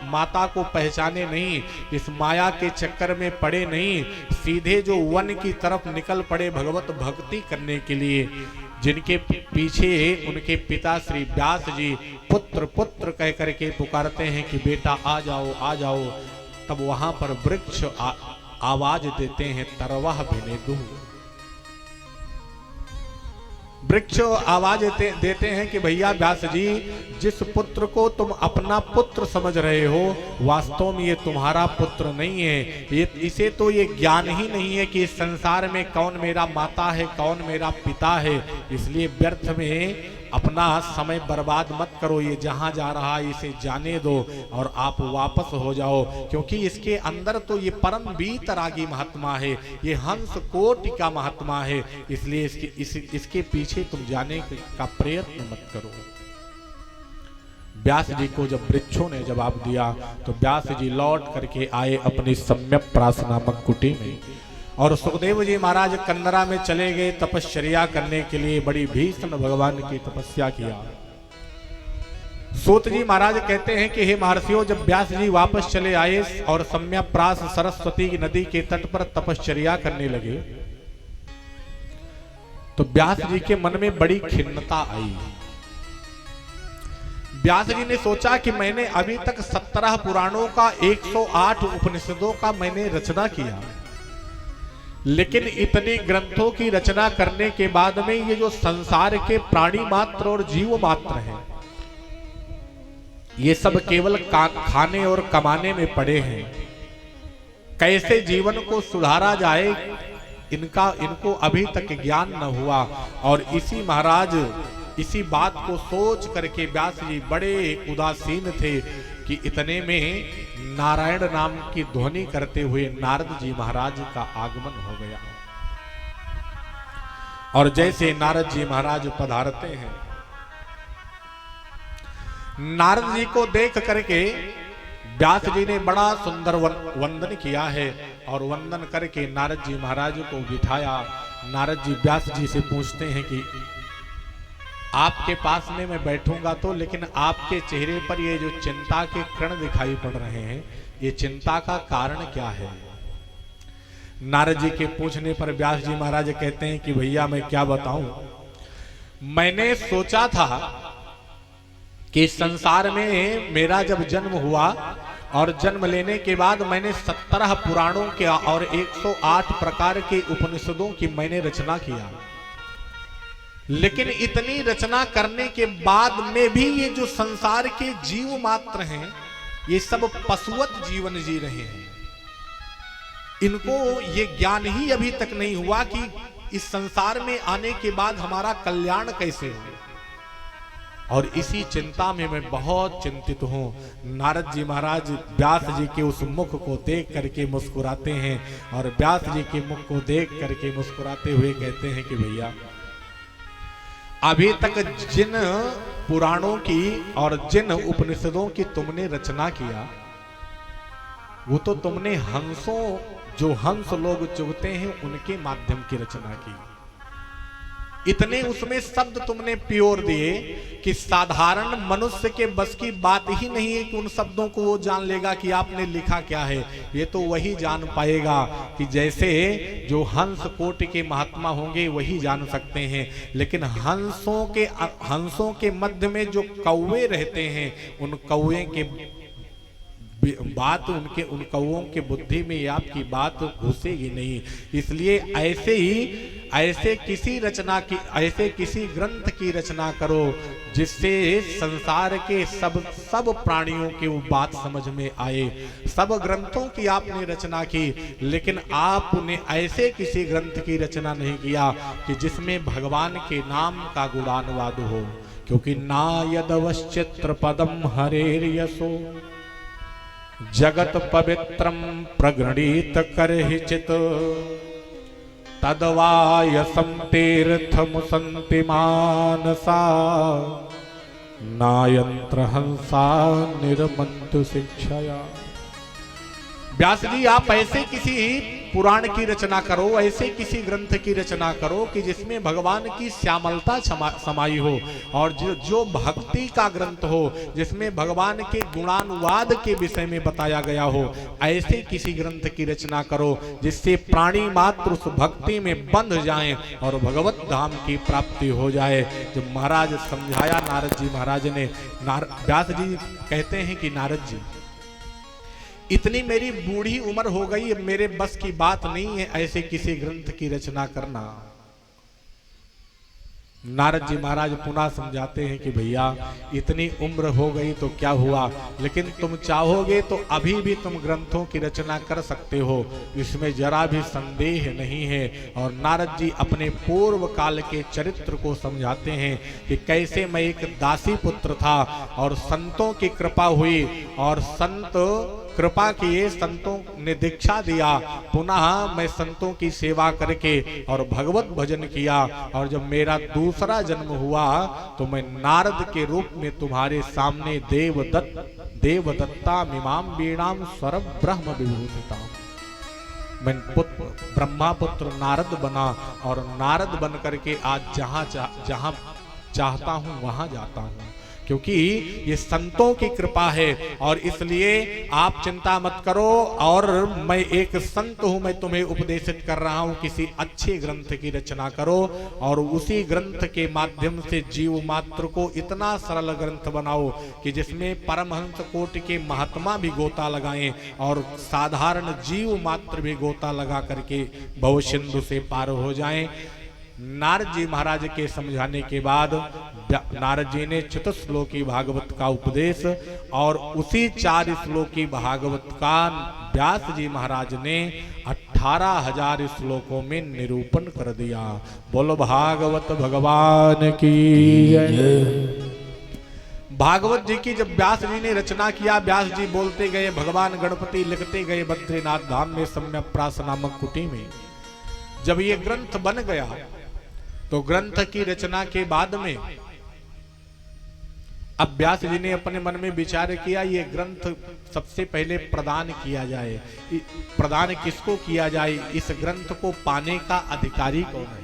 [SPEAKER 3] माता को पहचाने नहीं, इस माया के चक्कर में पड़े नहीं, सीधे जो वन की तरफ निकल पड़े भगवत भक्ति करने के लिए, जिनके पीछे उनके पिता श्री व्यास जी पुत्र पुत्र कह करके पुकारते हैं कि बेटा आ जाओ आ जाओ, तब वहां पर वृक्ष आवाज देते हैं तरवाह भिनेदु। वृक्ष आवाज देते हैं कि भैया व्यास जी, जिस पुत्र को तुम अपना पुत्र समझ रहे हो वास्तव में ये तुम्हारा पुत्र नहीं है। इसे तो ये ज्ञान ही नहीं है कि इस संसार में कौन मेरा माता है कौन मेरा पिता है, इसलिए व्यर्थ में अपना समय बर्बाद मत करो, ये जहां जा रहा है इसे जाने दो और आप वापस हो जाओ, क्योंकि इसके अंदर तो ये परम वीतरागी महात्मा है, ये हंस कोटि का महात्मा है, इसलिए इसके पीछे तुम जाने का प्रयत्न मत करो। व्यास जी को जब वृक्षों ने जवाब दिया तो व्यास जी लौट करके आए अपनी सम्यक प्रास नामक कुटी में, और सुखदेव जी महाराज कन्नरा में चले गए तपश्चर्या करने के लिए, बड़ी भीषण भगवान की तपस्या किया। सूत जी महाराज कहते हैं कि हे महर्षियों, जब व्यास जी वापस चले आए और सम्यप्रास सरस्वती नदी के तट पर तपश्चर्या करने लगे तो व्यास जी के मन में बड़ी खिन्नता आई। व्यास जी ने सोचा कि मैंने अभी तक 17 पुराणों का 108 उपनिषदों का मैंने रचना किया, लेकिन इतने ग्रंथों की रचना करने के बाद में ये जो संसार के प्राणी मात्र और जीव मात्र हैं ये सब केवल खाने और कमाने में पड़े हैं, कैसे जीवन को सुधारा जाए इनको अभी तक ज्ञान न हुआ। और इसी बात को सोच करके व्यास जी बड़े उदासीन थे कि इतने में नारायण नाम की ध्वनि करते हुए नारद जी महाराज का आगमन हो गया। और जैसे नारद जी महाराज पधारते हैं, नारद जी को देख करके व्यास जी ने बड़ा सुंदर वंदन किया है, और वंदन करके नारद जी महाराज को बिठाया। नारद जी व्यास जी से पूछते हैं कि आपके पास में मैं बैठूंगा तो, लेकिन आपके चेहरे पर ये जो चिंता के कण दिखाई पड़ रहे हैं, ये चिंता का कारण क्या है? नारद जी के पूछने पर व्यास जी महाराज कहते हैं कि भैया मैं क्या बताऊं, मैंने सोचा था कि संसार में मेरा जब जन्म हुआ और जन्म लेने के बाद मैंने 17 पुराणों के और 108 प्रकार के उपनिषदों की मैंने रचना किया, लेकिन इतनी रचना करने के बाद में भी ये जो संसार के जीव मात्र हैं, ये सब पशुवत जीवन जी रहे हैं। इनको ये ज्ञान ही अभी तक नहीं हुआ कि इस संसार में आने के बाद हमारा कल्याण कैसे हो। और इसी चिंता में मैं बहुत चिंतित हूं। नारद जी महाराज व्यास जी के उस मुख को देख करके मुस्कुराते हैं और व्यास जी के मुख को देख करके मुस्कुराते हुए कहते हैं कि भैया, अभी तक जिन पुराणों की और जिन उपनिषदों की तुमने रचना किया, वो तो तुमने हंसों, जो हंस लोग चुगते हैं उनके माध्यम की रचना की। इतने उसमें शब्द तुमने प्योर दिए कि साधारण मनुष्य के बस की बात ही नहीं है कि उन शब्दों को वो जान लेगा कि आपने लिखा क्या है। ये तो वही जान पाएगा कि जैसे जो हंस कोटि के महात्मा होंगे वही जान सकते हैं। लेकिन हंसों के मध्य में जो कौवे रहते हैं, उन कौवे के बात उन कौओं के बुद्धि में आपकी बात घुसेगी नहीं। इसलिए ऐसे किसी ग्रंथ की रचना करो जिससे संसार के सब प्राणियों की वो बात समझ में आए। सब ग्रंथों की आपने रचना की, लेकिन आपने ऐसे किसी ग्रंथ की रचना नहीं किया कि जिसमें भगवान के नाम का गुणानुवाद हो। क्योंकि नायदवश्चित्र पदम हरेर्यसो जगत पवित्रम प्रगृणीत करहिचित तदवायसं तीर्थमुसन्ति मानसा नायंत्र हंसा निर्मन्तु शिक्षया। व्यास जी, आप ऐसे किसी पुराण की रचना करो, ऐसे किसी ग्रंथ की रचना करो कि जिसमें भगवान की श्यामलता समाई हो, और जो भक्ति का ग्रंथ हो, जिसमें भगवान के गुणानुवाद के विषय में बताया गया हो। ऐसे किसी ग्रंथ की रचना करो जिससे प्राणी मात्र उस भक्ति में बंध जाएं और भगवत धाम की प्राप्ति हो जाए। जब महाराज समझाया नारद जी महाराज ने, व्यास जी कहते हैं कि नारद जी, इतनी मेरी बूढ़ी उम्र हो गई, अब मेरे बस की बात नहीं है ऐसे किसी ग्रंथ की रचना करना। नारद जी महाराज पुनः समझाते हैं कि भैया, इतनी उम्र हो गई तो क्या हुआ, लेकिन तुम चाहोगे तो अभी भी तुम ग्रंथों की रचना कर सकते हो, इसमें जरा भी संदेह नहीं है। और नारद जी अपने पूर्व काल के चरित्र को समझाते हैं कि कैसे मैं एक दासी पुत्र था और संतों की कृपा हुई और संत कृपा किए, संतों ने दीक्षा दिया, पुनः मैं संतों की सेवा करके और भगवत भजन किया। और जब मेरा दूसरा जन्म हुआ तो मैं नारद के रूप में तुम्हारे सामने देवदत्ता मिमाम वीणाम स्वर ब्रह्म विभूषिता, मैं ब्रह्मा पुत्र नारद बना और नारद बन करके आज जहां चाहता हूं वहां जाता हूं। क्योंकि ये संतों की कृपा है और इसलिए आप चिंता मत करो। और मैं एक संत हूं, मैं तुम्हें उपदेशित कर रहा हूं, किसी अच्छे ग्रंथ की रचना करो और उसी ग्रंथ के माध्यम से जीव मात्र को इतना सरल ग्रंथ बनाओ कि जिसमें परमहंस कोटि के महात्मा भी गोता लगाएं और साधारण जीव मात्र भी गोता लगा करके भवसिंधु से पार हो जाएं। नारद जी महाराज के समझाने के बाद नारद जी ने चतुश्लोकी भागवत का उपदेश और उसी 4 श्लोकी भागवत का व्यास जी महाराज ने 18,000 श्लोकों में निरूपण कर दिया। बोलो भागवत भगवान की जय। भागवत जी की जब व्यास जी ने रचना किया, व्यास जी बोलते गए, भगवान गणपति लिखते गए बद्रीनाथ धाम में सम्यक्प्रास नामक कुटी में। जब ये ग्रंथ बन गया तो ग्रंथ की रचना के बाद में अब व्यास जी ने अपने मन में विचार किया, ये ग्रंथ सबसे पहले प्रदान किया जाए। प्रदान किसको किया जाए, इस ग्रंथ को पाने का अधिकारी कौन है।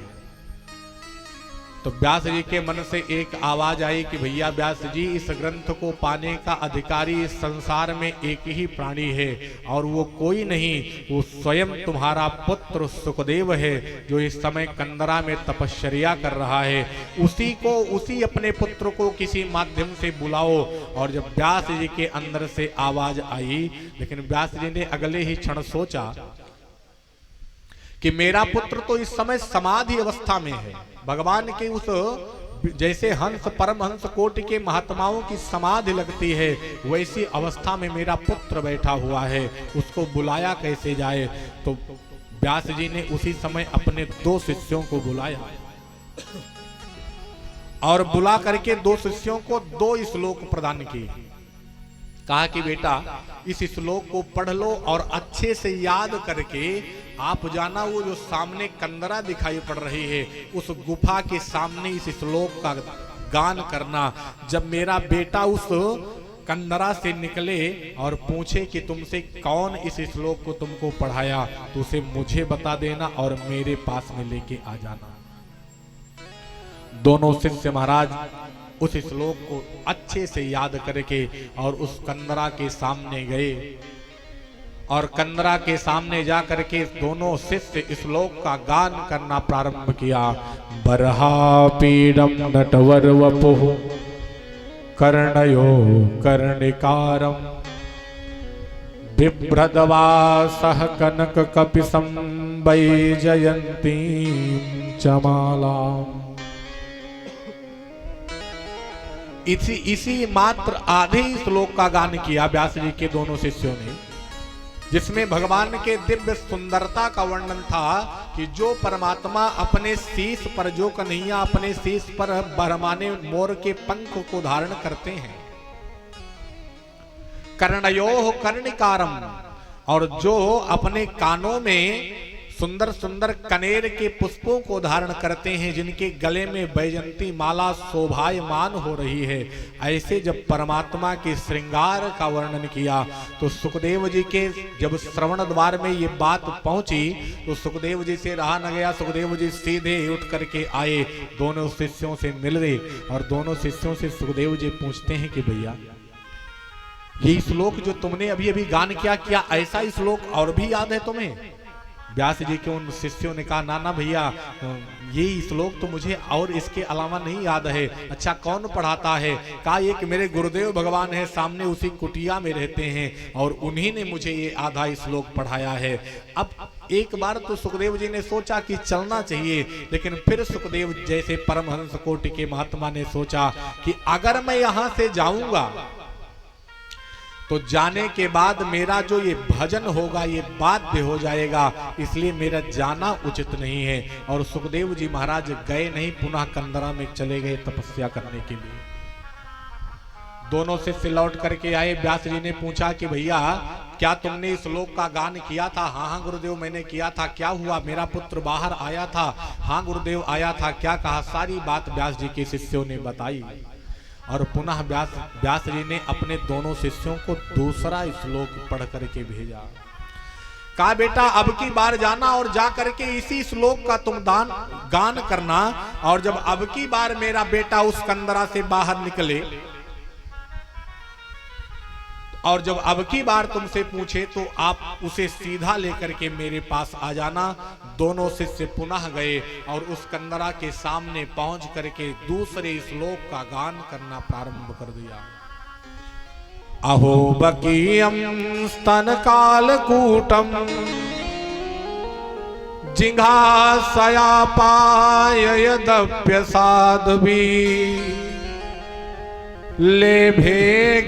[SPEAKER 3] तो व्यास जी के मन से एक आवाज आई कि भैया व्यास जी, इस ग्रंथ को पाने का अधिकारी इस संसार में एक ही प्राणी है और वो कोई नहीं, वो स्वयं तुम्हारा पुत्र सुखदेव है जो इस समय कंदरा में तपश्चर्या कर रहा है। उसी अपने पुत्र को किसी माध्यम से बुलाओ। और जब व्यास जी के अंदर से आवाज आई, लेकिन व्यास जी ने अगले ही क्षण सोचा कि मेरा पुत्र तो इस समय समाधि अवस्था में है। भगवान के उस जैसे हंस परमहंस कोटि के महात्माओं की समाधि लगती है, वैसी अवस्था में मेरा पुत्र बैठा हुआ है, उसको बुलाया कैसे जाए। तो व्यास जी ने उसी समय अपने 2 शिष्यों को बुलाया और बुला करके 2 शिष्यों को 2 श्लोक प्रदान किए। कहा कि बेटा इस श्लोक को पढ़ लो और अच्छे से याद करके आप जाना वो जो सामने कंदरा दिखाई पड़ रही है उस गुफा के सामने इस श्लोक का गान करना। जब मेरा बेटा उस कंदरा से निकले और पूछे कि तुमसे कौन इस श्लोक को तुमको पढ़ाया, तो उसे मुझे बता देना और मेरे पास में लेके आ जाना। दोनों शिष्य महाराज उस श्लोक को अच्छे से याद करके और उस कंदरा के सामने गए और कंदरा के सामने जा करके दोनों शिष्य श्लोक का गान करना प्रारंभ किया। बरहा पीडम नटवर वपुः कर्णयो कर्णिकारम बिभ्रदवासः कनक कपिसं वैजयन्तीं चमालाम्। इसी मात्र आधे श्लोक का गान किया व्यास जी के दोनों शिष्यों ने, जिसमें भगवान के दिव्य सुंदरता का वर्णन था कि जो परमात्मा अपने शीश पर, जो कन्हैया अपने शीश पर बरमाने मोर के पंख को धारण करते हैं, कर्णयोः कर्णिकारम, और जो अपने कानों में सुंदर सुंदर कनेर के पुष्पों को धारण करते हैं, जिनके गले में बैजंती माला शोभायमान हो रही है। ऐसे जब परमात्मा के श्रृंगार का वर्णन किया तो सुखदेव जी के जब श्रवण द्वार में ये बात पहुंची तो सुखदेव जी से रहा न गया। सुखदेव जी सीधे उठ करके आए, दोनों शिष्यों से मिल रहे और दोनों शिष्यों से सुखदेव जी पूछते हैं कि भैया ये श्लोक जो तुमने अभी अभी गान किया, क्या ऐसा श्लोक और भी याद है तुम्हें? व्यास जी के उन शिष्यों ने कहा, ना ना भैया ये श्लोक तो मुझे और इसके अलावा नहीं याद है। अच्छा कौन पढ़ाता है? कहा एक मेरे गुरुदेव भगवान है, सामने उसी कुटिया में रहते हैं और उन्हीं ने मुझे ये आधा श्लोक पढ़ाया है। अब एक बार तो सुखदेव जी ने सोचा कि चलना चाहिए, लेकिन फिर सुखदेव जैसे परमहंस कोटि के महात्मा ने सोचा कि अगर मैं यहां से जाऊंगा तो जाने के बाद मेरा जो ये भजन होगा ये बाध्य हो जाएगा, इसलिए मेरा जाना उचित नहीं है। और सुखदेव जी महाराज गए नहीं, पुनः कंदरा में चले गए तपस्या करने के लिए। दोनों शिष्य लौट करके आए। व्यास जी ने पूछा कि भैया क्या तुमने इस श्लोक का गान किया था? हाँ हाँ गुरुदेव मैंने किया था। क्या हुआ? मेरा पुत्र बाहर आया था। हाँ गुरुदेव आया था। क्या कहा? सारी बात व्यास जी के शिष्यों ने बताई और पुनः व्यास जी ने अपने दोनों शिष्यों को दूसरा श्लोक पढ़ करके भेजा। कहा बेटा अब की बार जाना और जा करके इसी श्लोक का तुम गान करना, और जब अब की बार मेरा बेटा उस कंदरा से बाहर निकले और जब अब की बार तुमसे पूछे तो आप उसे सीधा लेकर के मेरे पास आ जाना। दोनों शिष्य पुनः गए और उस कंदरा के सामने पहुंच करके दूसरे श्लोक का गान करना प्रारंभ कर दिया। अहो बकीयम स्तन कालकूटम जिघासया पाययदप्य साध्वी लेभे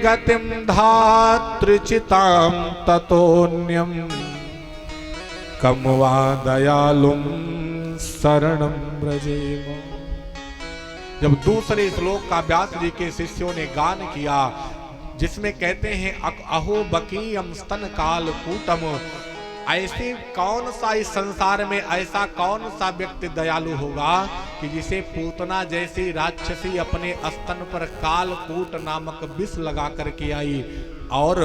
[SPEAKER 3] गतिम धातृचितां ततोन्यम कम वा दयालुम शरणं व्रजेम। जब दूसरे श्लोक का व्यास जी के शिष्यों ने गान किया जिसमें कहते हैं अहो बकीयम स्तन कालकूटम, ऐसे कौन सा इस संसार में ऐसा कौन सा व्यक्ति दयालु होगा कि जिसे पूतना जैसी राक्षसी अपने स्तन पर कालकूट नामक विष लगा करके आई, और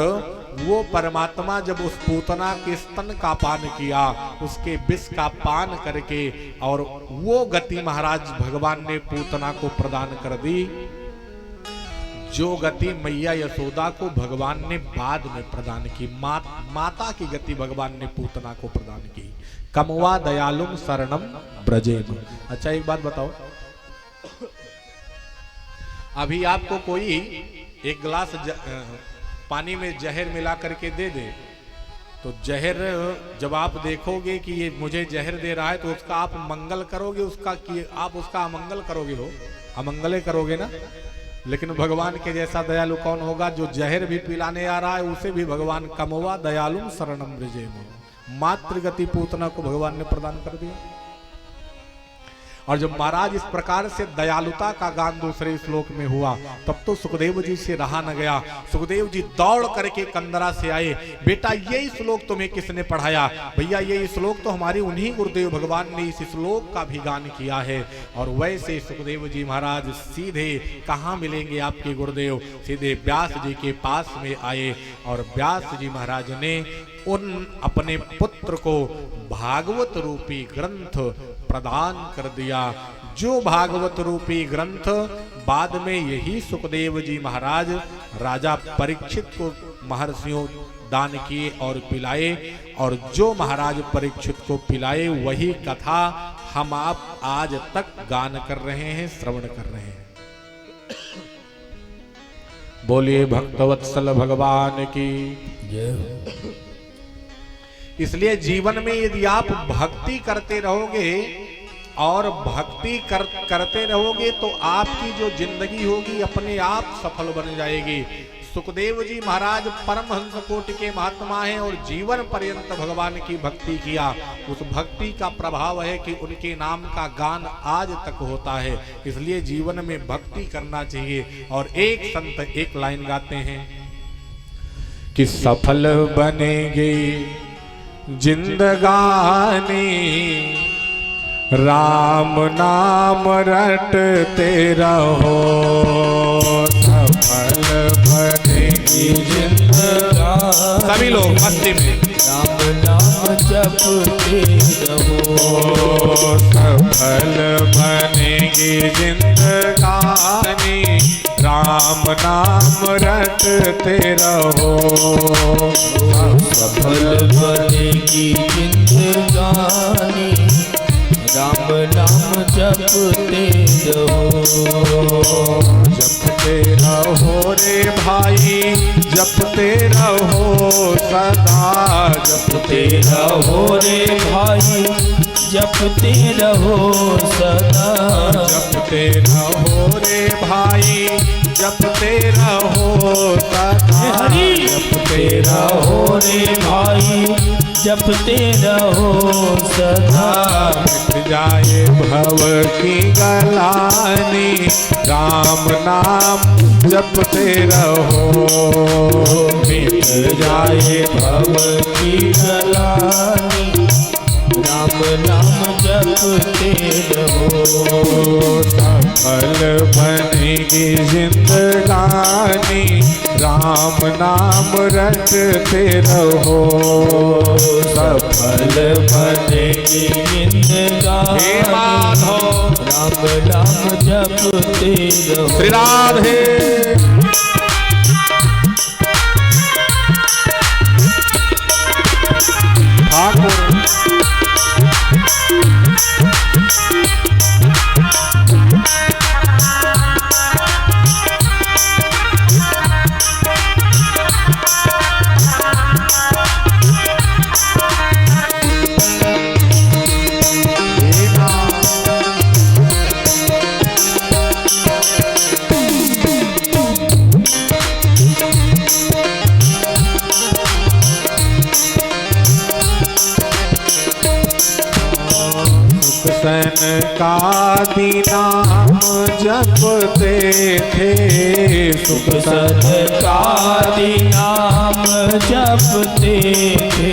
[SPEAKER 3] वो परमात्मा जब उस पूतना के स्तन का पान किया, उसके विष का पान करके, और वो गति महाराज भगवान ने पूतना को प्रदान कर दी जो गति मैया यशोदा को भगवान ने बाद में प्रदान की। माता की गति भगवान ने पूतना को प्रदान की। कमवा दयालुम शरणम ब्रजेम। अच्छा एक बात बताओ, अभी आपको कोई एक गिलास पानी में जहर मिला करके दे दे तो जहर जब आप देखोगे कि ये मुझे जहर दे रहा है तो उसका आप मंगल करोगे, उसका कि आप उसका अमंगल करोगे, हो अमंगले करोगे ना। लेकिन भगवान के जैसा दयालु कौन होगा, जो जहर भी पिलाने आ रहा है उसे भी भगवान कमवा दयालु शरणम ब्रजेमो, मातृगति पूतना को भगवान ने प्रदान कर दिया। और जब महाराज इस प्रकार से दयालुता का गान दूसरे श्लोक में हुआ, तब तो सुखदेव जी से रहा न गया। सुखदेव जी दौड़ करके कंदरा से आए, बेटा यही श्लोक तुम्हें किसने पढ़ाया? भैया ये श्लोक तो हमारी उन्हीं गुरुदेव भगवान ने इस श्लोक का भी गान किया है। और वैसे सुखदेव जी महाराज सीधे कहाँ मिलेंगे आपके गुरुदेव, सीधे व्यास जी के पास में आए। और व्यास जी महाराज ने उन अपने पुत्र को भागवत रूपी ग्रंथ प्रदान कर दिया, जो भागवत रूपी ग्रंथ बाद में यही सुखदेव जी महाराज राजा परीक्षित को महर्षियों दान किए और पिलाए। और जो महाराज परीक्षित को पिलाए वही कथा हम आप आज तक गान कर रहे हैं, श्रवण कर रहे हैं। बोलिए भक्तवत्सल भगवान की
[SPEAKER 2] जय हो।
[SPEAKER 3] इसलिए जीवन में यदि आप भक्ति करते रहोगे और भक्ति करते रहोगे तो आपकी जो जिंदगी होगी अपने आप सफल बन जाएगी। सुखदेव जी महाराज परमहंस कोटि के महात्मा हैं और जीवन पर्यंत भगवान की भक्ति किया। उस भक्ति का प्रभाव है कि उनके नाम का गान आज तक होता है। इसलिए जीवन में भक्ति करना चाहिए। और एक संत एक लाइन गाते हैं कि सफल बनेंगे जिंदगानी राम नाम रटते रहो, सफल बनेगी जिंदगानी। सभी लोग मस्ती में
[SPEAKER 2] राम नाम जपते रहो,
[SPEAKER 3] सफल बनेगी जिंदगानी राम नाम रटते रहो,
[SPEAKER 2] सफल बनेगी जिंदगानी राम नाम जपते रहो।
[SPEAKER 3] जपते रहो रे भाई, जपते रहो सदा,
[SPEAKER 2] जपते रहो रे भाई, जपते रहो सदा,
[SPEAKER 3] जपते रहो रे भाई, जपते रहो सदा,
[SPEAKER 2] जपते रहो रे भाई, जपते रहो सदा।
[SPEAKER 3] मिट जाए भव की गलानी राम नाम जपते रहो,
[SPEAKER 2] मिट जाए भव की गलानी राम नाम जपते रहो,
[SPEAKER 3] सफल बनेगी जिंदगानी राम नाम रटते रहो,
[SPEAKER 2] सफल बनेगी जिंदगानी
[SPEAKER 3] हे माधव
[SPEAKER 2] राम नाम जपते रहो।
[SPEAKER 3] श्री राधे। सनकादि नाम जपते थे,
[SPEAKER 2] सुख सनकादि नाम जपते थे,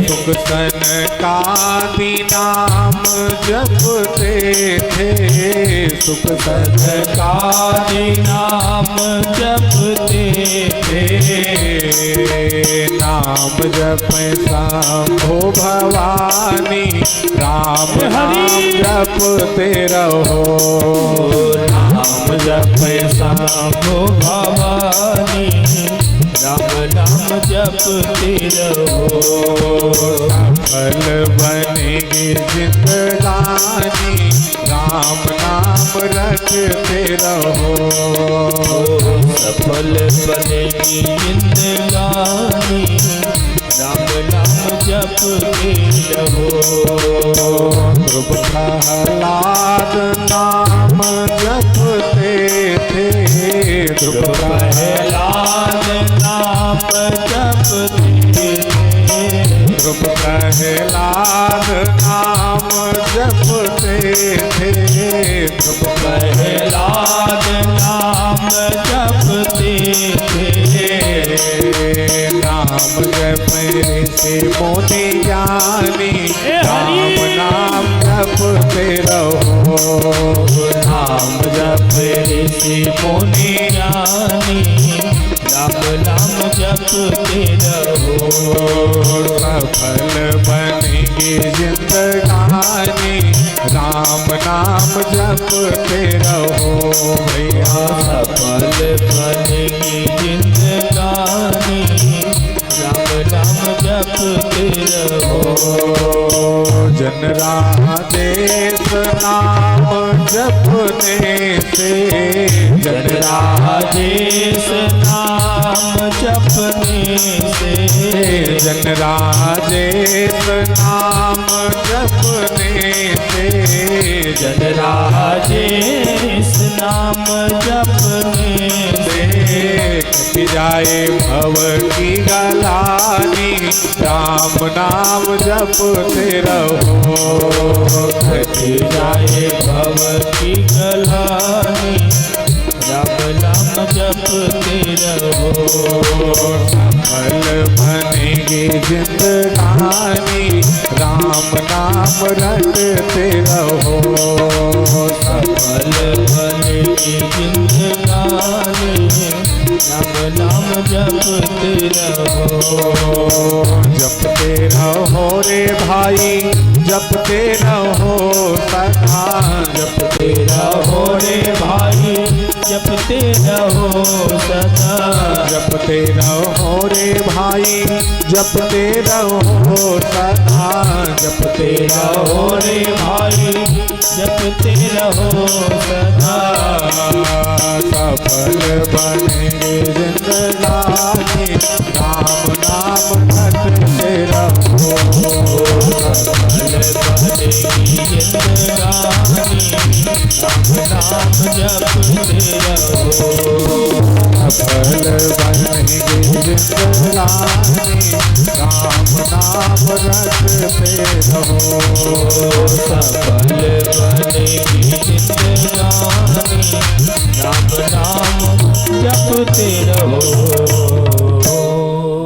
[SPEAKER 3] सुख सनकादि नाम जपते थे, सुख
[SPEAKER 2] सनकादि नाम जपते थे,
[SPEAKER 3] नाम जपे शंभो भवानी राम नाम जपते रहो,
[SPEAKER 2] नाम जपे शंभो भवानी राम नाम जपते रहो,
[SPEAKER 3] सफल बनेगी जिंदगानी राम नाम रटते रहो,
[SPEAKER 2] सफल बनेगी जिंदगानी राम जपते रहो।
[SPEAKER 3] ध्रुव प्रहलाद नाम जपते थे, ध्रुव
[SPEAKER 2] प्रहलाद नाम जपते थे,
[SPEAKER 3] ध्रुव प्रहलाद नाम जपते थे, ध्रुव
[SPEAKER 2] प्रहलाद नाम जपते थे।
[SPEAKER 3] नाम जपे से मोने ज्ञानी, राम नाम जपते रहो,
[SPEAKER 2] नाम जपे से मुनि ज्ञानी, राम नाम जपते रहो।
[SPEAKER 3] सफल बनेगी जिंदगानी, राम नाम जपते रहो भैया।
[SPEAKER 2] सफल बनेगी जिंदगानी, राम नाम जपते रहो।
[SPEAKER 3] जन राजेश नाम जपने से,
[SPEAKER 2] जन राजेश नाम जपने से,
[SPEAKER 3] जन राजेश नाम जपने से,
[SPEAKER 2] जन राजेश नाम जपने से,
[SPEAKER 3] कट जाए भव की गलानी, राम नाम जपते रहो।
[SPEAKER 2] कट जाए भव की गलानी, राम नाम जपते रहो।
[SPEAKER 3] सफल बनेगी जिंदगानी, राम नाम रटते रहो।
[SPEAKER 2] सफल बनेगी जिंदगानी, राम नाम जपते रहो।
[SPEAKER 3] जपते रहो रे भाई, जपते रहो सदा,
[SPEAKER 2] जपते रहो रे भाई, जपते रहो सदा,
[SPEAKER 3] जपते रहो रे भाई, जपते रहो सदा,
[SPEAKER 2] जपते रहो रे भाई, जपते रहो सदा।
[SPEAKER 3] सफल बनेंगे जिंदगानी, राम नाम रटते रहो।
[SPEAKER 2] सफल बनेगी जिंदगानी, राम नाम जपते रहो।
[SPEAKER 3] सफल बनेंगे जिंदगानी, राम नाम रटते रहो।
[SPEAKER 2] सफल बनेगी जिंदगानी, राम नाम जपते रहो।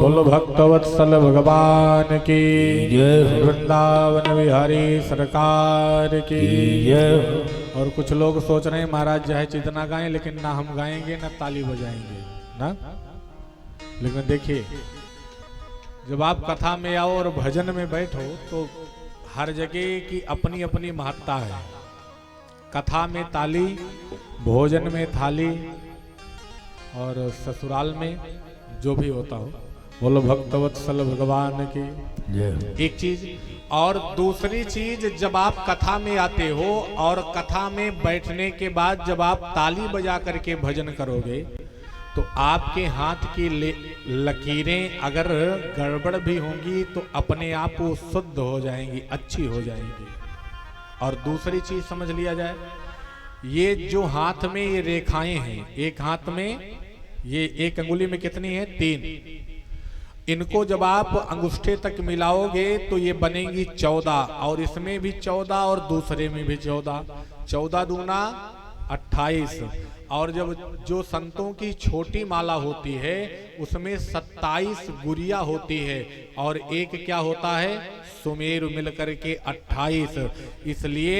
[SPEAKER 3] बोलो भक्तवत्सल भगवान की
[SPEAKER 2] जय।
[SPEAKER 3] वृंदावन बिहारी सरकार की
[SPEAKER 2] जय।
[SPEAKER 3] और कुछ लोग सोच रहे हैं महाराज चाहे जितना गाएं लेकिन ना हम गाएंगे ना ताली बजाएंगे ना। लेकिन देखिए जब आप कथा में आओ और भजन में बैठो तो हर जगह की अपनी अपनी महत्ता है। कथा में ताली, भोजन में थाली और ससुराल में जो भी होता हो। बोलो भक्तवत्सल भगवान की एक चीज। और दूसरी चीज, जब आप कथा में आते हो और कथा में बैठने के बाद जब आप ताली बजा करके भजन करोगे तो आपके हाथ की लकीरें अगर गड़बड़ भी होंगी तो अपने आप वो शुद्ध हो जाएंगी, अच्छी हो जाएंगी। और दूसरी चीज समझ लिया जाए, ये जो हाथ में ये रेखाएं हैं, एक हाथ में ये एक अंगुली में कितनी है? 3। इनको जब आप अंगूठे तक मिलाओगे तो ये बनेंगी 14 और इसमें भी 14 और दूसरे में भी 14। 14 दूना 28। और जब जो संतों की छोटी माला होती है उसमें 27 गुरिया होती है और एक क्या होता है? सुमेरु मिलकर के 28। इसलिए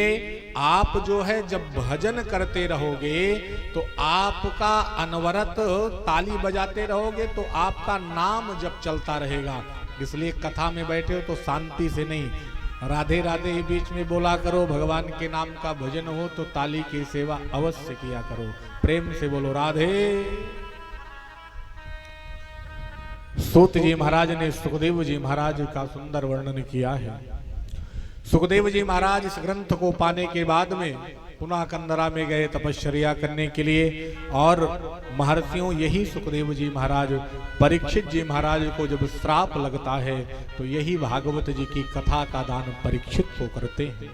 [SPEAKER 3] आप जो है जब भजन करते रहोगे तो आपका अनवरत ताली बजाते रहोगे तो आपका नाम जब चलता रहेगा। इसलिए कथा में बैठे हो तो शांति से नहीं, राधे राधे बीच में बोला करो। भगवान के नाम का भजन हो तो ताली की सेवा अवश्य किया करो। प्रेम से बोलो राधे। सूत जी महाराज ने सुखदेव जी महाराज का सुंदर वर्णन किया है। सुखदेव जी महाराज इस ग्रंथ को पाने के बाद में पुनः कंदरा में गए तपश्चर्या करने के लिए। और महर्षियों यही सुखदेव जी महाराज परीक्षित जी महाराज को जब श्राप लगता है तो यही भागवत जी की कथा का दान परीक्षित को करते हैं।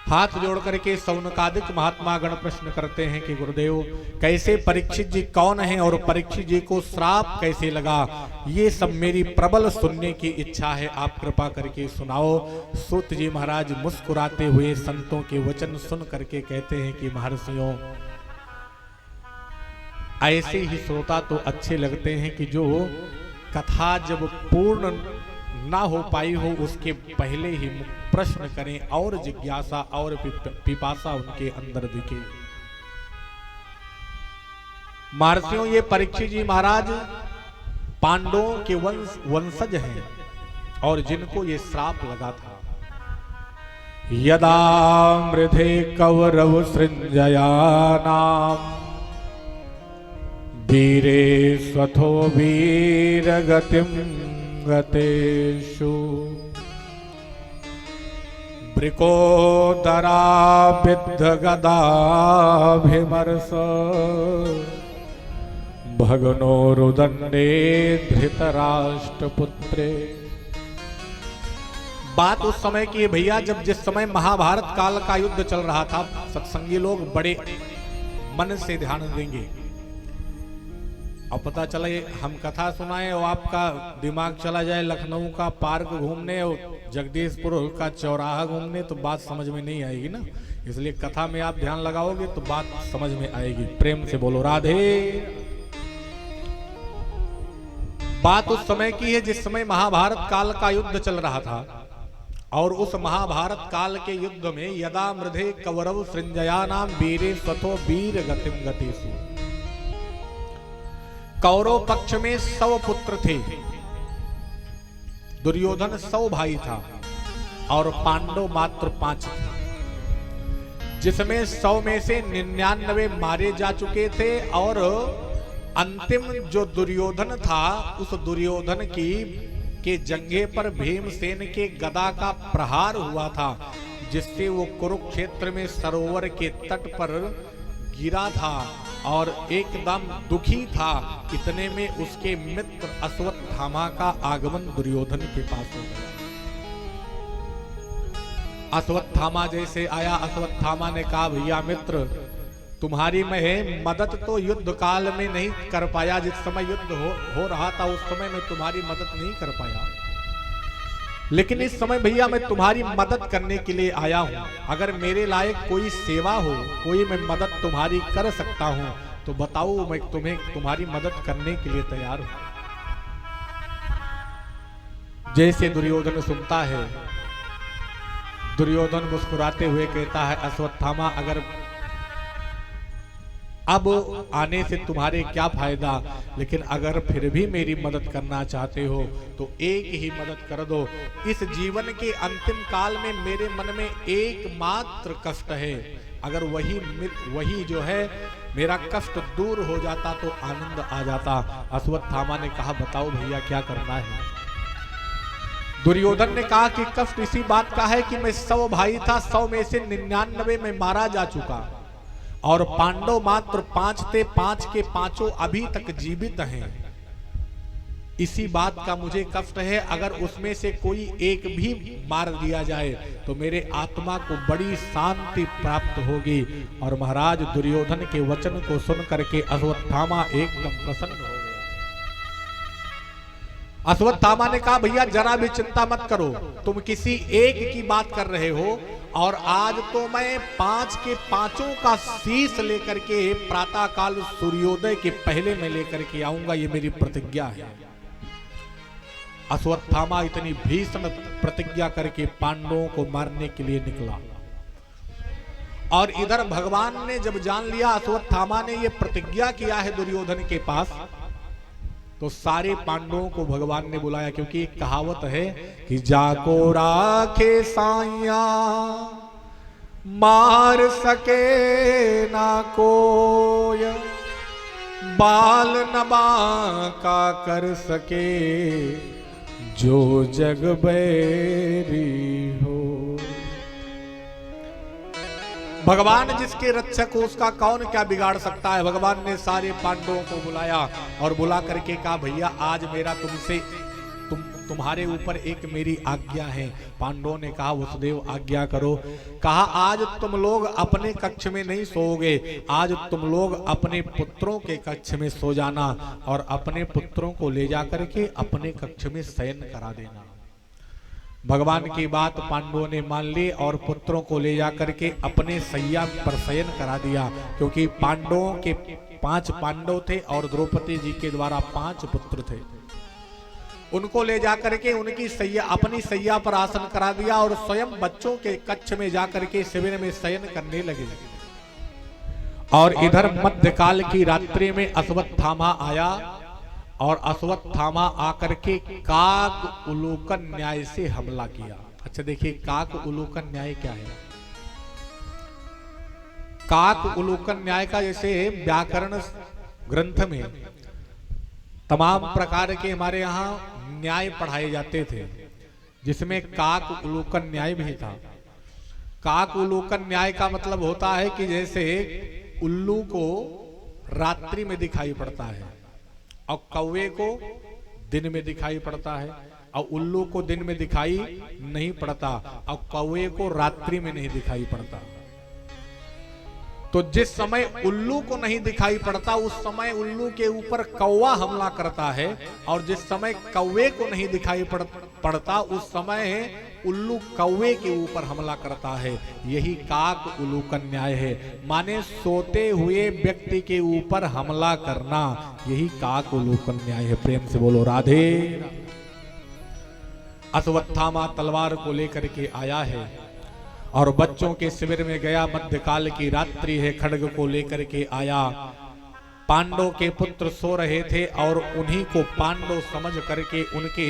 [SPEAKER 3] हाथ जोड़ करके सौनकादिक महात्मा गण प्रश्न करते हैं कि गुरुदेव कैसे परीक्षित जी कौन है और परीक्षित जी को श्राप कैसे लगा, ये सब मेरी प्रबल सुनने की इच्छा है, आप कृपा करके सुनाओ। सूत जी महाराज मुस्कुराते हुए संतों के वचन सुन करके कहते हैं कि महर्षियों ऐसे ही श्रोता तो अच्छे लगते हैं कि जो कथा जब पूर्ण ना हो पाई हो उसके पहले ही प्रश्न करें और जिज्ञासा और पिपासा उनके अंदर दिखे। महर्षियों ये परीक्षित जी महाराज पांडवों के वंशज हैं और जिनको ये श्राप लगा था। यदा मृधे कौरव सृंजयानाम वीरे स्वथो वीर गतिम गतेषु ब्रिकोदरा विद्ध गदाभिमर्श भगनो रुदंडे धृतराष्ट्रपुत्रे। बात उस समय की है भैया जब जिस समय महाभारत काल का युद्ध चल रहा था। सत्संगी लोग बड़े मन से ध्यान देंगे। अब पता चला हम कथा सुनाएं और आपका दिमाग चला जाए लखनऊ का पार्क घूमने और जगदीशपुर का चौराहा घूमने तो बात समझ में नहीं आएगी ना। इसलिए कथा में आप ध्यान लगाओगे तो बात समझ में आएगी। प्रेम से बोलो राधे। बात उस समय की है जिस समय महाभारत काल का युद्ध चल रहा था और उस महाभारत काल के युद्ध में यदा मृधे कौरव सृंजयानाम वीरे स्वथो वीर गतिम गतेषु। कौरव पक्ष में 100 पुत्र थे, दुर्योधन 100 भाई था और पांडव मात्र 5 थे, जिसमें 100 में से 99 मारे जा चुके थे और अंतिम जो दुर्योधन था उस दुर्योधन के जंघे पर भीमसेन के गदा का प्रहार हुआ था जिससे वो कुरुक्षेत्र में सरोवर के तट पर गिरा था और एकदम दुखी था। इतने में उसके मित्र अश्वत्थामा का आगमन दुर्योधन के पास हो गया। अश्वत्थामा जैसे आया, अश्वत्थामा ने कहा भैया मित्र तुम्हारी मैं मदद तो युद्ध काल में नहीं कर पाया, जिस समय युद्ध हो रहा था उस समय मैं तुम्हारी मदद नहीं कर पाया, लेकिन इस समय भैया मैं तुम्हारी मदद करने के लिए आया हूं। अगर मेरे लायक कोई सेवा हो, कोई मैं मदद तुम्हारी कर सकता हूं तो बताओ, मैं तुम्हें तुम्हारी मदद करने के लिए तैयार हूं। जैसे दुर्योधन सुनता है, दुर्योधन मुस्कुराते हुए कहता है अश्वत्थामा अगर अब आने से तुम्हारे क्या फायदा, लेकिन अगर फिर भी मेरी मदद करना चाहते हो तो एक ही मदद कर दो। इस जीवन के अंतिम काल में मेरे मन में एकमात्र कष्ट है, अगर वही जो है मेरा कष्ट दूर हो जाता तो आनंद आ जाता। अश्वत्थामा ने कहा बताओ भैया क्या करना है। दुर्योधन ने कहा कि कष्ट इसी बात का है कि मैं 100 भाई था, 100 में से 99 में मारा जा चुका और पांडव मात्र 5 थे, 5 के 5 अभी तक जीवित हैं। इसी बात का मुझे कष्ट है, अगर उसमें से कोई एक भी मार दिया जाए तो मेरे आत्मा को बड़ी शांति प्राप्त होगी। और महाराज दुर्योधन के वचन को सुन करके अश्वत्थामा एकदम प्रसन्न हो गया। अश्वत्थामा ने कहा भैया जरा भी चिंता मत करो, तुम किसी एक की बात कर रहे हो और आज तो मैं 5 के 5 का शीश लेकर के प्रातः काल सूर्योदय के पहले मैं लेकर के आऊंगा, ये मेरी प्रतिज्ञा है। अश्वत्थामा इतनी भीषण प्रतिज्ञा करके पांडवों को मारने के लिए निकला और इधर भगवान ने जब जान लिया अश्वत्थामा ने ये प्रतिज्ञा किया है दुर्योधन के पास, तो सारे पांडवों को भगवान ने बुलाया, क्योंकि एक कहावत है कि जाको राखे साइया मार सके ना कोय, बाल नबा का कर सके जो जग बैरी हो। भगवान जिसके रक्षक हो उसका कौन क्या बिगाड़ सकता है। भगवान ने सारे पांडवों को बुलाया और बुला करके कहा भैया आज मेरा तुमसे तुम्हारे ऊपर एक मेरी आज्ञा है। पांडवों ने कहा वसुदेव आज्ञा करो। कहा आज तुम लोग अपने कक्ष में नहीं सोओगे, आज तुम लोग अपने पुत्रों के कक्ष में सो जाना और अपने पुत्रों को ले जा करके अपने कक्ष में शयन करा देना। भगवान की बात पांडवों ने मान ली और पुत्रों को ले जा करके अपने सैया पर शयन करा दिया, क्योंकि पांडवों के 5 पांडव थे और द्रौपदी जी के द्वारा 5 पुत्र थे। उनको ले जाकर के उनकी सैया अपनी सैया पर आसन करा दिया और स्वयं बच्चों के कक्ष में जाकर के शिविर में शयन करने लगे। और इधर मध्यकाल की रात्रि में अश्वत्थामा आया और अश्वत्थामा आकर के काक उलूकन न्याय से हमला किया। अच्छा देखिए काक उलूकन न्याय क्या है। काक उलूकन न्याय का जैसे व्याकरण ग्रंथ में तमाम प्रकार के हमारे यहाँ न्याय पढ़ाए जाते थे, जिसमें काक उलूकन न्याय भी था। काक उलूकन न्याय का मतलब होता है कि जैसे उल्लू को रात्रि में दिखाई पड़ता है और कौवे को दिन में दिखाई पड़ता है, और उल्लू को दिन में दिखाई नहीं पड़ता और कौवे को रात्रि में नहीं दिखाई पड़ता। तो जिस समय उल्लू को नहीं दिखाई पड़ता उस समय उल्लू के ऊपर कौवा हमला करता है, और जिस समय कौवे को नहीं दिखाई पड़ता उस समय उल्लू कौवे के ऊपर हमला करता है। यही काक उलूकन न्याय है, माने सोते हुए व्यक्ति के ऊपर हमला करना, यही काक उलूकन न्याय है। प्रेम से बोलो राधे। अश्वत्थामा तलवार को लेकर के आया है और बच्चों के शिविर में गया। मध्यकाल की रात्रि है, खड्ग को लेकर के आया। पांडव के पुत्र सो रहे थे और उन्हीं को पांडव समझ करके उनके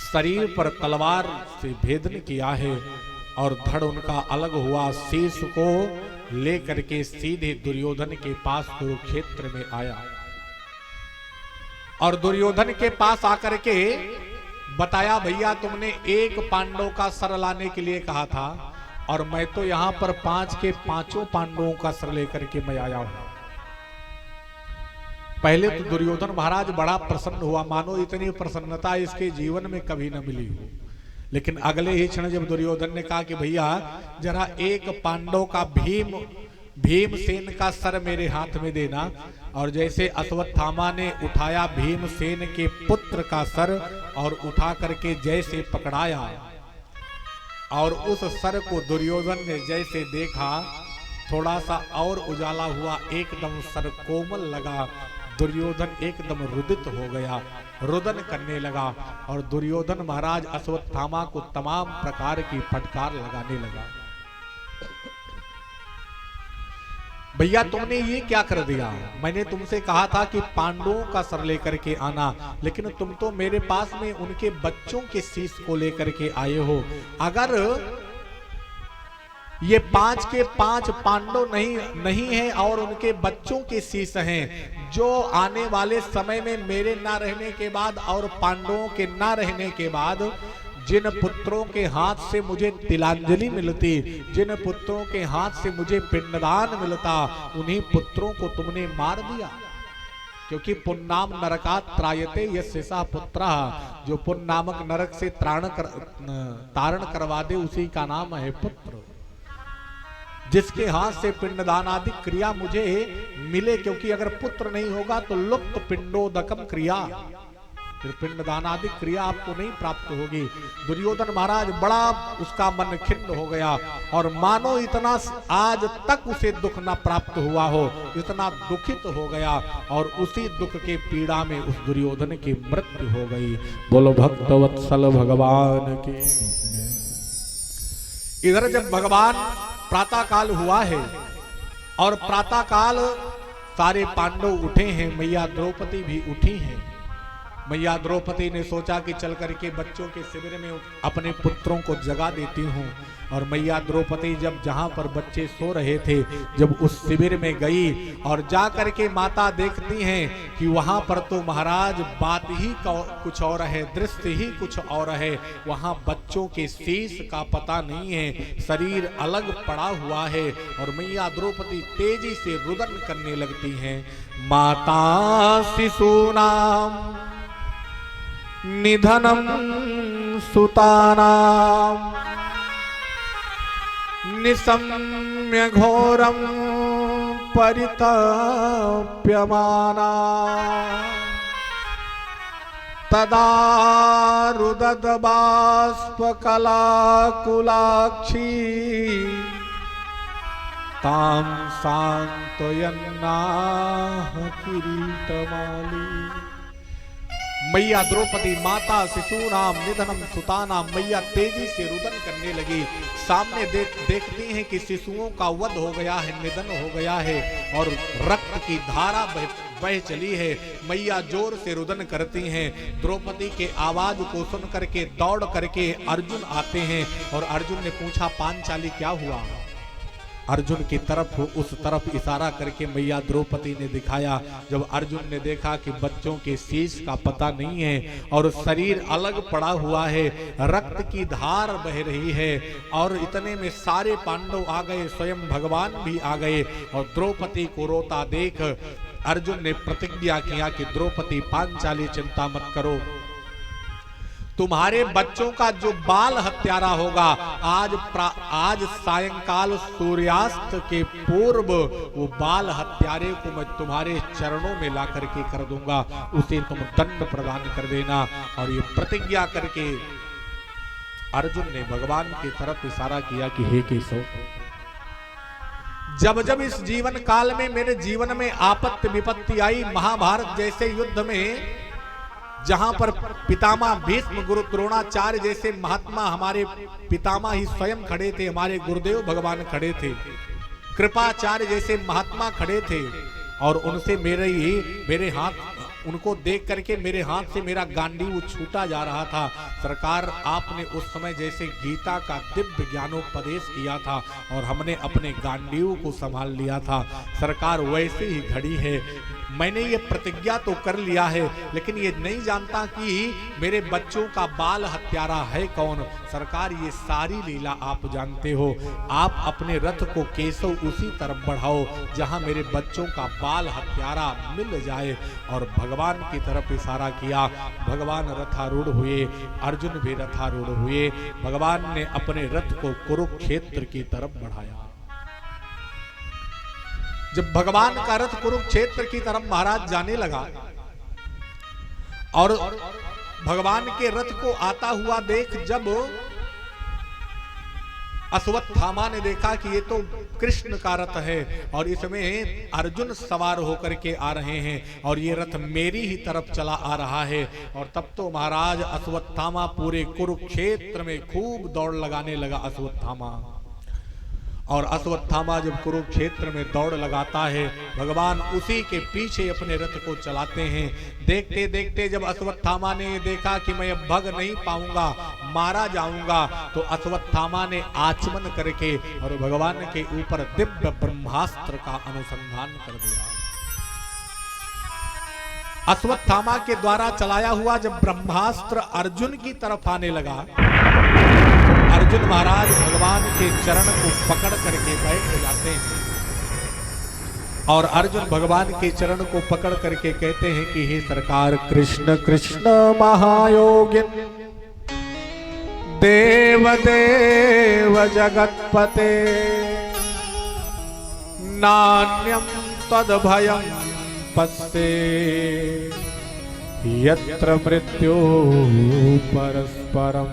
[SPEAKER 3] शरीर पर तलवार से भेदन किया है और धड़ उनका अलग हुआ। शीश को लेकर के सीधे दुर्योधन के पास कुरुक्षेत्र में आया और दुर्योधन के पास आकर के बताया भैया तुमने एक पांडव का सर लाने के लिए कहा था और मैं तो यहां पर 5 के 5 पांडवों का सर लेकर के मैं आया हूं। पहले तो दुर्योधन महाराज बड़ा प्रसन्न हुआ, मानो इतनी प्रसन्नता इसके जीवन में कभी न मिली हो। लेकिन अगले ही क्षण जब दुर्योधन ने कहा कि भैया जरा एक पांडव का भीमसेन का सर मेरे हाथ में देना, और जैसे अश्वत्थामा ने उठाया भीमसेन के पुत्र का सर और उठा करके जैसे पकड़ाया और उस सर को दुर्योधन ने जैसे देखा थोड़ा सा और उजाला हुआ, एकदम सर कोमल लगा। दुर्योधन एकदम रुदित हो गया, रुदन करने लगा और दुर्योधन महाराज अश्वत्थामा को तमाम प्रकार की फटकार लगाने लगा। भैया तुमने ये क्या कर दिया, मैंने तुमसे कहा था कि पांडवों का सर लेकर के आना, लेकिन तुम तो मेरे पास में उनके बच्चों के शीश को लेकर के आए हो। अगर ये 5 के 5 पांडव नहीं है और उनके बच्चों के शीश हैं, जो आने वाले समय में मेरे ना रहने के बाद और पांडवों के ना रहने के बाद जिन पुत्रों के हाथ से मुझे तिलांजलि मिलती, जिन पुत्रों के हाथ से मुझे पिंडदान मिलता, उन्हीं पुत्रों को तुमने मार दिया। क्योंकि पुन्नाम नरकात् त्रायते यस्य सः पुत्रः, जो पुण्य नामक नरक से तारण करवा दे उसी का नाम है पुत्र। जिसके हाथ से पिंडदान आदि क्रिया मुझे मिले, क्योंकि अगर पुत्र नहीं होगा तो लुप्त पिंडोदकम क्रिया, फिर पिंडदान आदि क्रिया आपको नहीं प्राप्त होगी। दुर्योधन महाराज बड़ा उसका मन खिन्न हो गया और मानो इतना आज तक उसे दुख न प्राप्त हुआ हो, इतना दुखित हो गया और उसी दुख के पीड़ा में उस दुर्योधन की मृत्यु हो गई। बोलो भक्तवत्सल भगवान की। इधर जब भगवान प्रातः काल हुआ है और प्रातः काल सारे पांडव उठे हैं, मैया द्रौपदी भी उठी हैं, मैया द्रौपदी ने सोचा कि चल करके बच्चों के शिविर में अपने पुत्रों को जगा देती हूँ। और मैया द्रौपदी जब जहाँ पर बच्चे सो रहे थे, जब उस शिविर में गई और जा करके माता देखती हैं कि वहाँ पर तो महाराज बात ही कुछ और है, दृश्य ही कुछ और है। वहाँ बच्चों के शीश का पता नहीं है, शरीर अलग पड़ा हुआ है। और मैया द्रौपदी तेजी से रुदन करने लगती हैं। माता शिशूनाम निधनम सुतानाम निशम्य घोरम परितप्यमाना तदा रुदत बाष्पकलाकुलाक्षी ताम सांत्वयन्नाह किरीटमाली। मैया द्रौपदी माता शिशूनाम निधनम सुतानाम, मैया तेजी से रुदन करने लगी। सामने देखती हैं कि शिशुओं का वध हो गया है, निधन हो गया है और रक्त की धारा बह चली है। मैया जोर से रुदन करती हैं। द्रौपदी के आवाज को सुन करके दौड़ करके अर्जुन आते हैं और अर्जुन ने पूछा पांचाली क्या हुआ। अर्जुन की तरफ उस तरफ इशारा करके मैया द्रौपदी ने दिखाया। जब अर्जुन ने देखा कि बच्चों के शीश का पता नहीं है और शरीर अलग पड़ा हुआ है, रक्त की धार बह रही है और इतने में सारे पांडव आ गए, स्वयं भगवान भी आ गए। और द्रौपदी को रोता देख अर्जुन ने प्रतिज्ञा किया कि द्रौपदी पांचाली चिंता मत करो, तुम्हारे बच्चों का जो बाल हत्यारा होगा आज सायंकाल सूर्यास्त के पूर्व वो बाल हत्यारे को मैं तुम्हारे चरणों में ला करके कर दूंगा, उसे तुम दंड प्रदान कर देना। और ये प्रतिज्ञा करके अर्जुन ने भगवान की तरफ इशारा किया कि हे केशव, जब जब इस जीवन काल में मेरे जीवन में आपत्ति विपत्ति आई, महाभारत जैसे युद्ध में जहां पर पितामह भीष्म गुरु द्रोणाचार्य जैसे महात्मा हमारे पितामह ही स्वयं खड़े थे, हमारे गुरुदेव भगवान खड़े थे, कृपाचार्य जैसे महात्मा खड़े थे और उनसे मेरे हाथ उनको देख करके मेरे हाथ से मेरा गांडीव छूटा जा रहा था। सरकार आपने उस समय जैसे गीता का दिव्य ज्ञानोपदेश किया था और हमने अपने गांडीव को संभाल लिया था, सरकार वैसे ही घड़ी है। मैंने ये प्रतिज्ञा तो कर लिया है, लेकिन ये नहीं जानता कि मेरे बच्चों का बाल हत्यारा है कौन। सरकार ये सारी लीला आप जानते हो, आप अपने रथ को केशव उसी तरफ बढ़ाओ जहां मेरे बच्चों का बाल हत्यारा मिल जाए। और भगवान की तरफ इशारा किया, भगवान रथारूढ़ हुए, अर्जुन भी रथारूढ़ हुए। भगवान ने अपने रथ को कुरुक्षेत्र की तरफ बढ़ाया। जब भगवान का रथ कुरुक्षेत्र की तरफ महाराज जाने लगा और भगवान के रथ को आता हुआ देख जब अश्वत्थामा ने देखा कि ये तो कृष्ण का रथ है और इसमें अर्जुन सवार होकर के आ रहे हैं और ये रथ मेरी ही तरफ चला आ रहा है। और तब तो महाराज अश्वत्थामा पूरे कुरुक्षेत्र में खूब दौड़ लगाने लगा अश्वत्थामा। और अश्वत्थामा जब कुरुक्षेत्र में दौड़ लगाता है, भगवान उसी के पीछे अपने रथ को चलाते हैं। देखते देखते जब अश्वत्थामा ने देखा कि मैं अब भग नहीं पाऊंगा, मारा जाऊंगा, तो अश्वत्थामा ने आचमन करके और भगवान के ऊपर दिव्य ब्रह्मास्त्र का अनुसंधान कर दिया। अश्वत्थामा के द्वारा चलाया हुआ जब ब्रह्मास्त्र अर्जुन की तरफ आने लगा, अर्जुन महाराज भगवान के चरण को पकड़ करके बैठ जाते हैं और अर्जुन भगवान के चरण को पकड़ करके कहते हैं कि हे सरकार, कृष्ण कृष्ण महायोगिन देव देव जगतपते नान्यम तद्भयं पश्ये यत्र मृत्यु परस्परम।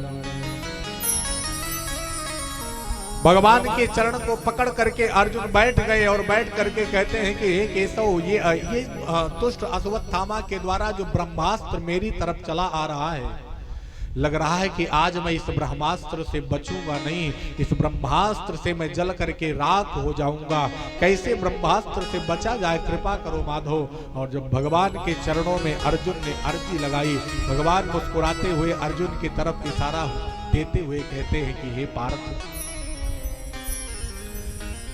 [SPEAKER 3] भगवान के चरण को पकड़ करके अर्जुन बैठ गए और बैठ करके कहते हैं कि हे केशव, ये दुष्ट अश्वत्थामा के द्वारा जो ब्रह्मास्त्र मेरी तरफ चला आ रहा है, लग रहा है कि आज मैं इस ब्रह्मास्त्र से बचूंगा नहीं, इस ब्रह्मास्त्र से मैं जल करके राख हो जाऊंगा। कैसे ब्रह्मास्त्र से बचा जाए, कृपा करो माधव। और जब भगवान के चरणों में अर्जुन ने अर्जी लगाई, भगवान मुस्कुराते हुए अर्जुन की तरफ इशारा देते हुए कहते हैं कि हे पार्थ,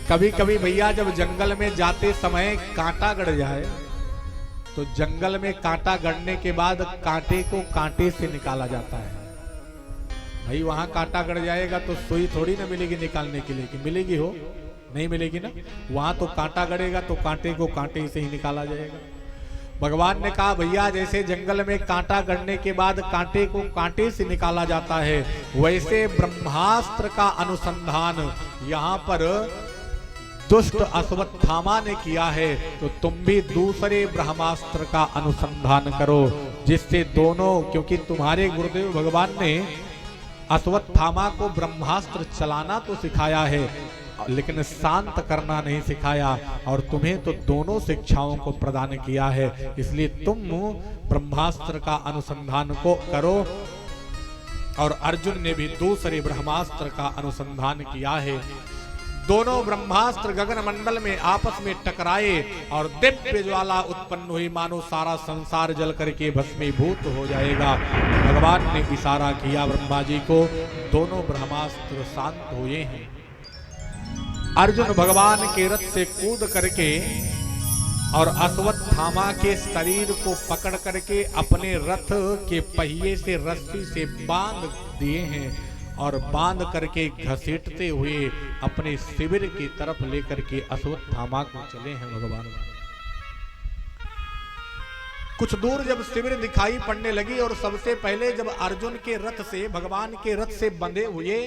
[SPEAKER 3] कभी कभी भैया जब जंगल में जाते समय कांटा गड़ जाए तो जंगल में कांटा गड़ने के बाद कांटे को कांटे से निकाला जाता है। भाई वहां कांटा गड़ जाएगा तो सुई थोड़ी ना मिलेगी निकालने के लिए, कि मिलेगी हो, नहीं मिलेगी ना। वहां तो कांटा गड़ेगा तो कांटे को कांटे से ही निकाला जाएगा। भगवान ने कहा भैया जैसे जंगल में कांटा गड़ने के बाद कांटे को कांटे से निकाला जाता है, वैसे ब्रह्मास्त्र का अनुसंधान यहाँ पर दुष्ट अश्वत्थामा ने किया है, तो तुम भी दूसरे ब्रह्मास्त्र का अनुसंधान करो, जिससे दोनों, क्योंकि तुम्हारे गुरुदेव भगवान ने अश्वत्थामा को ब्रह्मास्त्र चलाना तो सिखाया है लेकिन शांत करना नहीं सिखाया, और तुम्हें तो दोनों शिक्षाओं को प्रदान किया है। इसलिए तुम ब्रह्मास्त्र का अनुसंधान को करो। और अर्जुन ने भी दूसरे ब्रह्मास्त्र का अनुसंधान किया है। दोनों ब्रह्मास्त्र गगन मंडल में आपस में टकराए और दिव्य ज्वाला उत्पन्न हुई, मानो सारा संसार जल करके भस्मीभूत हो जाएगा। भगवान ने इशारा किया ब्रह्मा जी को, दोनों ब्रह्मास्त्र शांत हुए हैं। अर्जुन भगवान के रथ से कूद करके और अश्वत्थामा के शरीर को पकड़ करके अपने रथ के पहिए से रस्सी से बांध दिए हैं और बांध करके घसीटते हुए अपने शिविर की तरफ लेकर के अश्वत्थामा को चले हैं भगवान। कुछ दूर जब शिविर दिखाई पड़ने लगी और सबसे पहले जब अर्जुन के रथ से, भगवान के रथ से बंधे हुए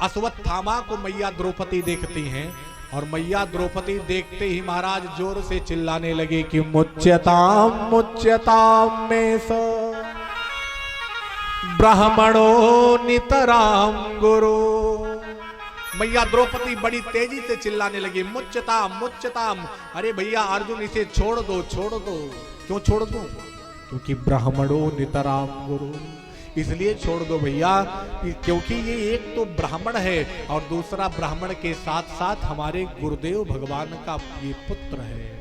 [SPEAKER 3] अश्वत्थामा को मैया द्रौपदी देखती हैं, और मैया द्रौपदी देखते ही महाराज जोर से चिल्लाने लगे कि मुच्यताम मुच्यताम में स ब्राह्मणो नितराम गुरु। मैया द्रौपदी बड़ी तेजी से चिल्लाने लगी, मुच्यताम मुच्यताम। अरे भैया अर्जुन इसे छोड़ दो छोड़ दो। क्यों छोड़ दो? क्योंकि ब्राह्मणो नितराम गुरु, इसलिए छोड़ दो भैया, क्योंकि ये एक तो ब्राह्मण है और दूसरा ब्राह्मण के साथ साथ हमारे गुरुदेव भगवान का ये पुत्र है।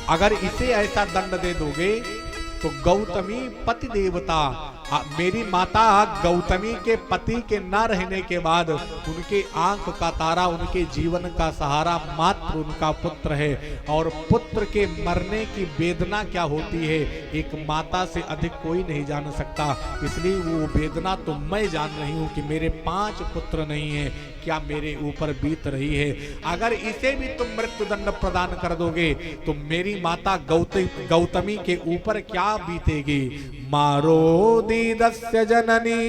[SPEAKER 3] अगर इसे ऐसा दंड दे दोगे तो गौतमी पति देवता, मेरी माता गौतमी के पति के न रहने के बाद उनके आंख का तारा, उनके जीवन का सहारा मात्र उनका पुत्र है, और पुत्र के मरने की वेदना क्या होती है एक माता से अधिक कोई नहीं जान सकता। इसलिए वो वेदना तो मैं जान रही हूं कि मेरे 5 पुत्र नहीं है, क्या मेरे ऊपर बीत रही है। अगर इसे भी तुम मृत्युदंड प्रदान कर दोगे तो मेरी माता गौतमी के ऊपर क्या बीतेगी। मारो दीदस्य जननी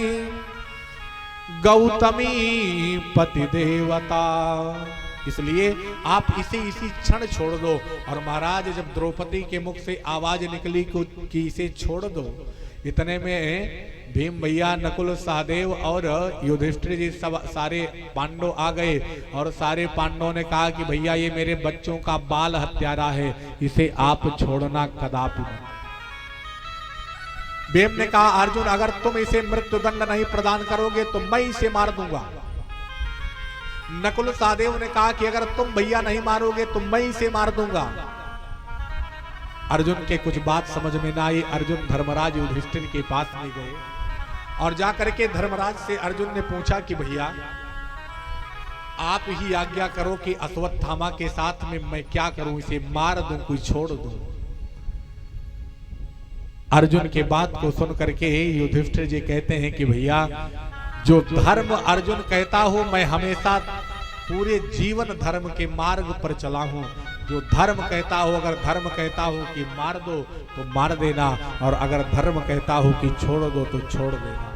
[SPEAKER 3] गौतमी पति देवता। इसलिए आप इसी क्षण छोड़ दो। और महाराज जब द्रौपदी के मुख से आवाज निकली कि इसे छोड़ दो, इतने में भीम भैया, नकुल, सहदेव और युधिष्ठिर जी सब सारे पांडव आ गए, और सारे पांडवों ने कहा कि भैया ये मेरे बच्चों का बाल हत्यारा है, इसे आप छोड़ना कदापि नहीं। भीम ने कहा अर्जुन अगर तुम इसे मृत्युदंड नहीं प्रदान करोगे तो मैं इसे मार दूंगा। नकुल सहदेव ने कहा कि अगर तुम भैया नहीं मारोगे तो मैं इसे मार दूंगा। अर्जुन के कुछ बात समझ में ना आई। अर्जुन धर्मराज युधिष्ठिर के पास में गए और जाकर के धर्मराज से अर्जुन ने पूछा कि भैया आप ही आज्ञा करो कि अश्वत्थामा के साथ में मैं क्या करूं, इसे मार दूं कोई छोड़ दूं। अर्जुन के बात को सुन करके युधिष्ठिर जी कहते हैं कि भैया जो धर्म अर्जुन कहता हूं मैं हमेशा पूरे जीवन धर्म के मार्ग पर चला हूं। जो धर्म कहता हो, अगर धर्म कहता हो कि मार दो तो मार देना, और अगर धर्म कहता हो कि छोड़ दो तो छोड़ देना।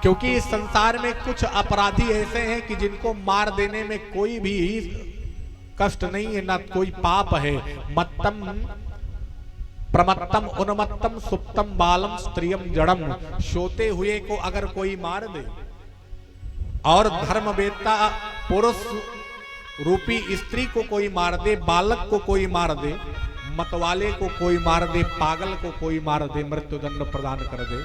[SPEAKER 3] क्योंकि इस संसार में कुछ अपराधी ऐसे हैं कि जिनको मार देने में कोई भी कष्ट नहीं है, ना कोई पाप है। मत्तम प्रमत्तम उन्मत्तम सुप्तम बालम स्त्रियम जड़म। सोते हुए को अगर कोई मार दे और धर्मवेत्ता पुरुष रूपी स्त्री को कोई मार दे, बालक को कोई मार दे, मतवाले को कोई मार दे, पागल को कोई मार दे, मृत्युदंड प्रदान कर दे।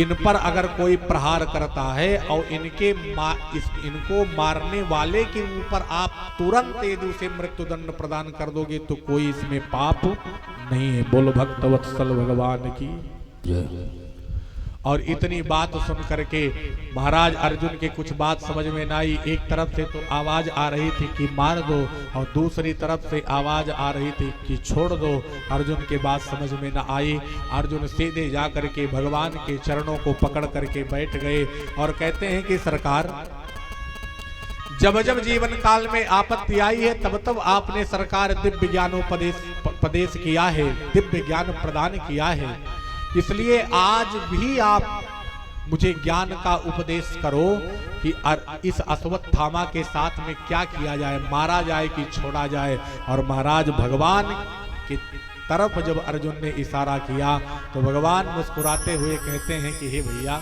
[SPEAKER 3] इन पर अगर कोई प्रहार करता है और इनको मारने वाले के ऊपर आप तुरंत यदि उसे मृत्युदंड प्रदान कर दोगे तो कोई इसमें पाप नहीं है। बोलो भक्त वत्सल भगवान की। और इतनी बात सुन करके महाराज अर्जुन के कुछ बात समझ में ना आई। एक तरफ से तो आवाज आ रही थी कि मार दो और दूसरी तरफ से आवाज आ रही थी कि छोड़ दो। अर्जुन के बात समझ में ना आई। अर्जुन सीधे जा करके भगवान के चरणों को पकड़ करके बैठ गए और कहते हैं कि सरकार, जब जब जीवन काल में आपत्ति आई है तब तब आपने सरकार दिव्य ज्ञानोपदेश किया है, दिव्य ज्ञान प्रदान किया है। इसलिए आज भी आप मुझे ज्ञान का उपदेश करो कि इस अश्वत्थामा के साथ में क्या किया जाए, मारा जाए कि छोड़ा जाए। और महाराज भगवान की तरफ जब अर्जुन ने इशारा किया तो भगवान मुस्कुराते हुए कहते हैं कि हे भैया,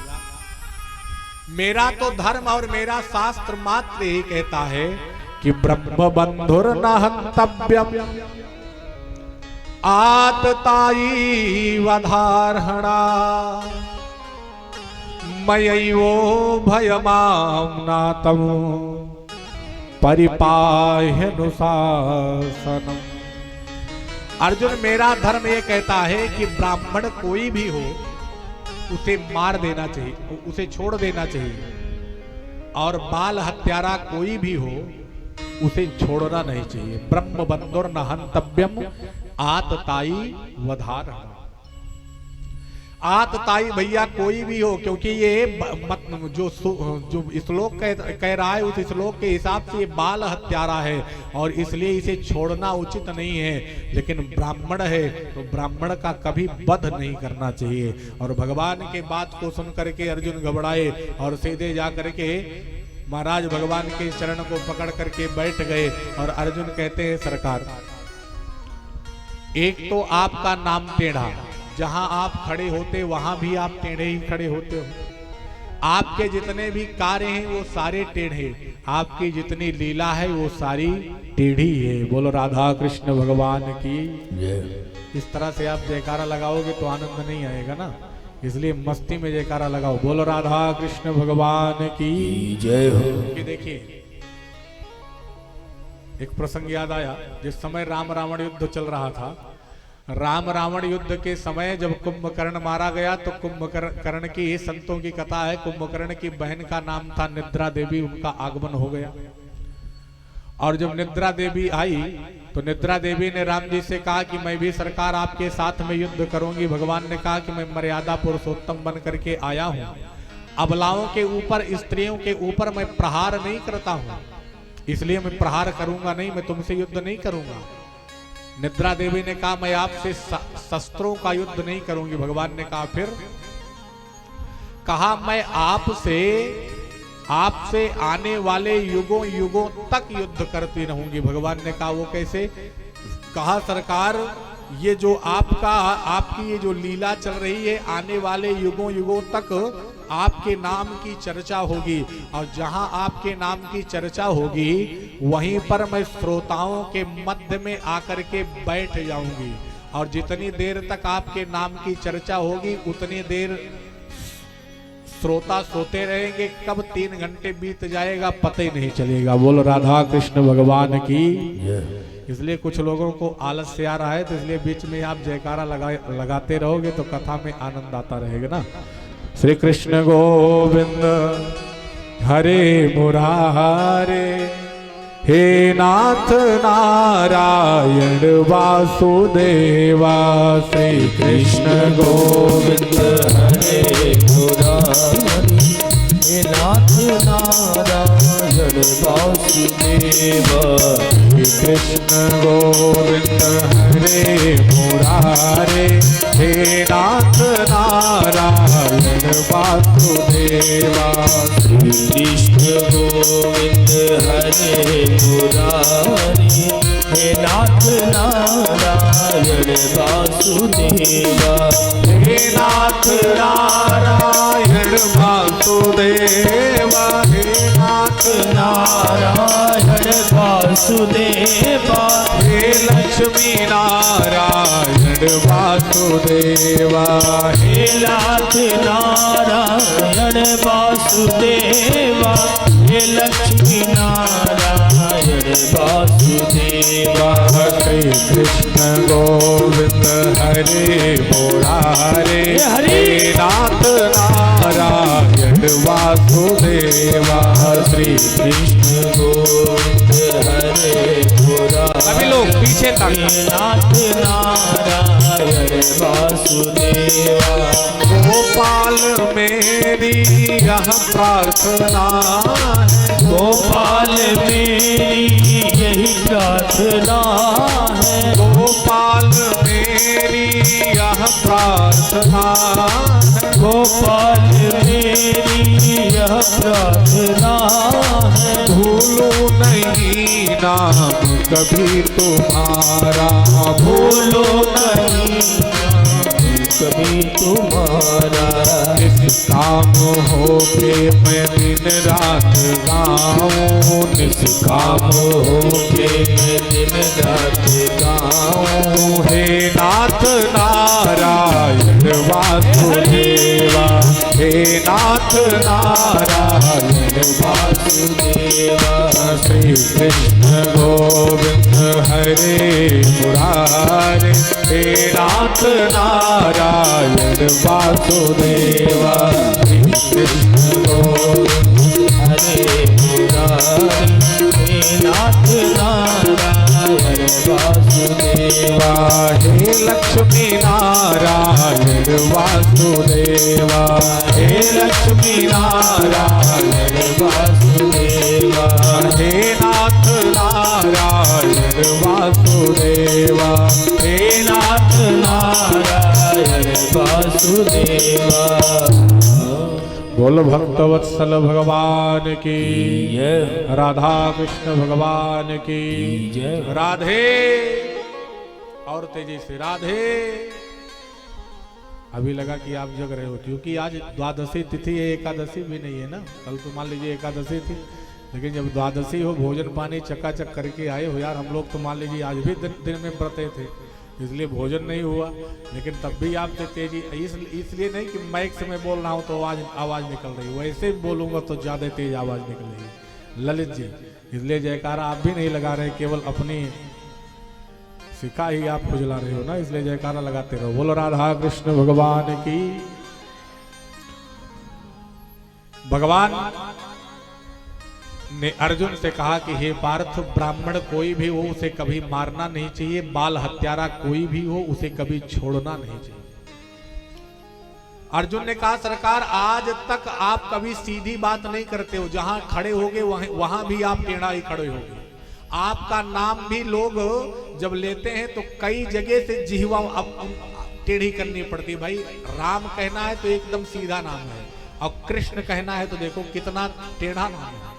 [SPEAKER 3] मेरा तो धर्म और मेरा शास्त्र मात्र ही कहता है कि ब्रह्म बंधुर न हन्तव्यम आततायी वधार्हणा मयैवो भयमाम्नातं परिपाह्यनुशासनम्। अर्जुन, मेरा धर्म ये कहता है कि ब्राह्मण कोई भी हो उसे मार देना चाहिए, उसे छोड़ देना चाहिए, और बाल हत्यारा कोई भी हो उसे छोड़ना नहीं चाहिए। ब्रह्म बंधुर न हन्तव्यम आततायी वधार्हणा। आतताई भैया कोई भी हो, क्योंकि ये जो श्लोक कह रहा है उस श्लोक के हिसाब से ये बाल हत्यारा है और इसलिए इसे छोड़ना उचित नहीं है। लेकिन ब्राह्मण है तो ब्राह्मण का कभी वध नहीं करना चाहिए। और भगवान के बात को सुन करके अर्जुन घबराए और सीधे जा करके महाराज भगवान के चरण को पकड़ करके बैठ गए। और अर्जुन कहते हैं, सरकार, एक तो आपका नाम टेढ़ा, जहां आप खड़े होते वहां भी आप टेढ़े ही खड़े होते हो। आपके जितने भी कार्य हैं वो सारे टेढ़े, आपकी जितनी लीला है वो सारी टेढ़ी है। बोलो राधा कृष्ण भगवान की। इस तरह से आप जयकारा लगाओगे तो आनंद नहीं आएगा ना, इसलिए मस्ती में जयकारा लगाओ। बोलो राधा कृष्ण भगवान की जय हो। देखिए, एक प्रसंग याद आया। जिस समय राम रावण युद्ध चल रहा था, राम रावण युद्ध के समय जब कुंभकर्ण मारा गया तो कुंभकर्ण की संतों की कथा है, कुंभकर्ण की बहन का नाम था निद्रा देवी, उनका आगमन हो गया। और जब निद्रा देवी आई तो निद्रा देवी ने राम जी से कहा कि मैं भी सरकार आपके साथ में युद्ध करूंगी। भगवान ने कहा कि मैं मर्यादा पुरुषोत्तम बन करके आया हूं, अबलाओं के ऊपर, स्त्रियों के ऊपर मैं प्रहार नहीं करता हूं, इसलिए मैं प्रहार करूंगा नहीं, मैं तुमसे युद्ध नहीं करूंगा। निद्रा देवी ने कहा मैं आपसे शस्त्रों का युद्ध नहीं करूंगी। भगवान ने कहा फिर? कहा मैं आपसे आने वाले युगों युगों तक युद्ध करती रहूंगी। भगवान ने कहा वो कैसे? कहा सरकार, ये जो आपकी ये जो लीला चल रही है, आने वाले युगों युगों तक आपके नाम की चर्चा होगी, और जहां आपके नाम की चर्चा होगी वहीं पर मैं श्रोताओं के मध्य में आकर के बैठ जाऊंगी। और जितनी देर तक आपके नाम की चर्चा होगी उतनी देर श्रोता सोते रहेंगे। कब 3 घंटे बीत जाएगा पता ही नहीं चलेगा। बोलो राधा कृष्ण भगवान की। इसलिए कुछ लोगों को आलस से आ रहा है, तो इसलिए बीच में आप जयकारा लगाते रहोगे तो कथा में आनंद आता रहेगा ना। श्री कृष्ण गोविंद हरे मुरारे, हे नाथ नारायण वासुदेवा। श्री कृष्ण गोविंद हरे मुरारे, हे नाथ नारायण वासुदेवा। श्री कृष्ण गोविंद हरे मुरारे, हे नाथ नारायण वासुदेवा। श्री कृष्ण गोविंद हरे मुरारे, हे नाथ नारायण वासुदेवा। हे नाथ नारायण वासुदेवा, हे नाथ नारायण वासुदेवा। हे लक्ष्मी लक्ष्मी नारायण वासुदेवा,
[SPEAKER 2] हे नाथ नारायण वासुदेवा, हे लक्ष्मी नारायण वासुदेवा।
[SPEAKER 3] श्री कृष्ण गोविंद हरे मुरारे, हरे नाथ नारायण वासुदेवा। श्री
[SPEAKER 2] कृष्ण गोविंद हरे मुरारे,
[SPEAKER 3] सभी लोग पीछे तक।
[SPEAKER 2] नाथ नारायण वासुदेवा।
[SPEAKER 3] गोपाल मेरी यह प्रार्थना है,
[SPEAKER 2] गोपाल मेरी यही प्रार्थना है,
[SPEAKER 3] गोपाल मेरी यह प्रार्थना है,
[SPEAKER 2] गोपाल मेरी यह प्रार्थना है।
[SPEAKER 3] भूलो नहीं नाम कभी तुम्हारा,
[SPEAKER 2] भूलो नहीं कभी तुम्हारा।
[SPEAKER 3] निष्काम हो के मैं दिन रात गाऊं,
[SPEAKER 2] निष्काम हो के मैं दिन रात गाऊं।
[SPEAKER 3] हे नाथ नारायण वासुदेवा, हे नाथ नारायण
[SPEAKER 2] वासुदेवा।
[SPEAKER 3] श्री कृष्ण गोविंद हरे मुरारे, हे नाथ नारायण वासुदेवा। श्री कृष्ण गोविंद
[SPEAKER 2] हरे मुरारी, हे नाथ नारायण वासुदेवा।
[SPEAKER 3] हे लक्ष्मी नारायण वासुदेवा, हे लक्ष्मी नारायण
[SPEAKER 2] वासुदेवा।
[SPEAKER 3] हे नाथ नारायण वासुदेवा, हे
[SPEAKER 2] नाथ नारायण वासुदेवा।
[SPEAKER 3] बोल भक्तवत्सल भगवान की
[SPEAKER 2] जय,
[SPEAKER 3] राधा कृष्ण भगवान की
[SPEAKER 2] जय।
[SPEAKER 3] राधे और तेजी से राधे। अभी लगा कि आप जग रहे हो क्योंकि आज द्वादशी तिथि है, एकादशी भी नहीं है ना। कल तो मान लीजिए एकादशी थी, लेकिन जब द्वादशी हो भोजन पानी चकाचक करके आए हो यार। हम लोग तो मान लीजिए आज भी दिन में व्रते थे, इसलिए भोजन नहीं हुआ, लेकिन तब भी आप तेजी इसलिए नहीं कि माइक से मैं बोल रहा हूँ तो आवाज निकल रही, वैसे बोलूंगा तो ज्यादा तेज आवाज निकल रही ललित जी। इसलिए जयकारा आप भी नहीं लगा रहे, केवल अपनी सिक्का ही आप खुजला रहे हो ना, इसलिए जयकारा लगाते रहो। बोलो राधा कृष्ण भगवान की। भगवान ने अर्जुन से कहा कि हे पार्थ, ब्राह्मण कोई भी हो उसे कभी मारना नहीं चाहिए, बाल हत्यारा कोई भी हो उसे कभी छोड़ना नहीं चाहिए। अर्जुन ने कहा सरकार आज तक आप कभी सीधी बात नहीं करते हो, जहां खड़े होगे वहां भी आप टेढ़ा ही खड़े होगे। आपका नाम भी लोग जब लेते हैं तो कई जगह से जिह्वा टेढ़ी करनी पड़ती। भाई राम कहना है तो एकदम सीधा नाम है, और कृष्ण कहना है तो देखो कितना टेढ़ा नाम है।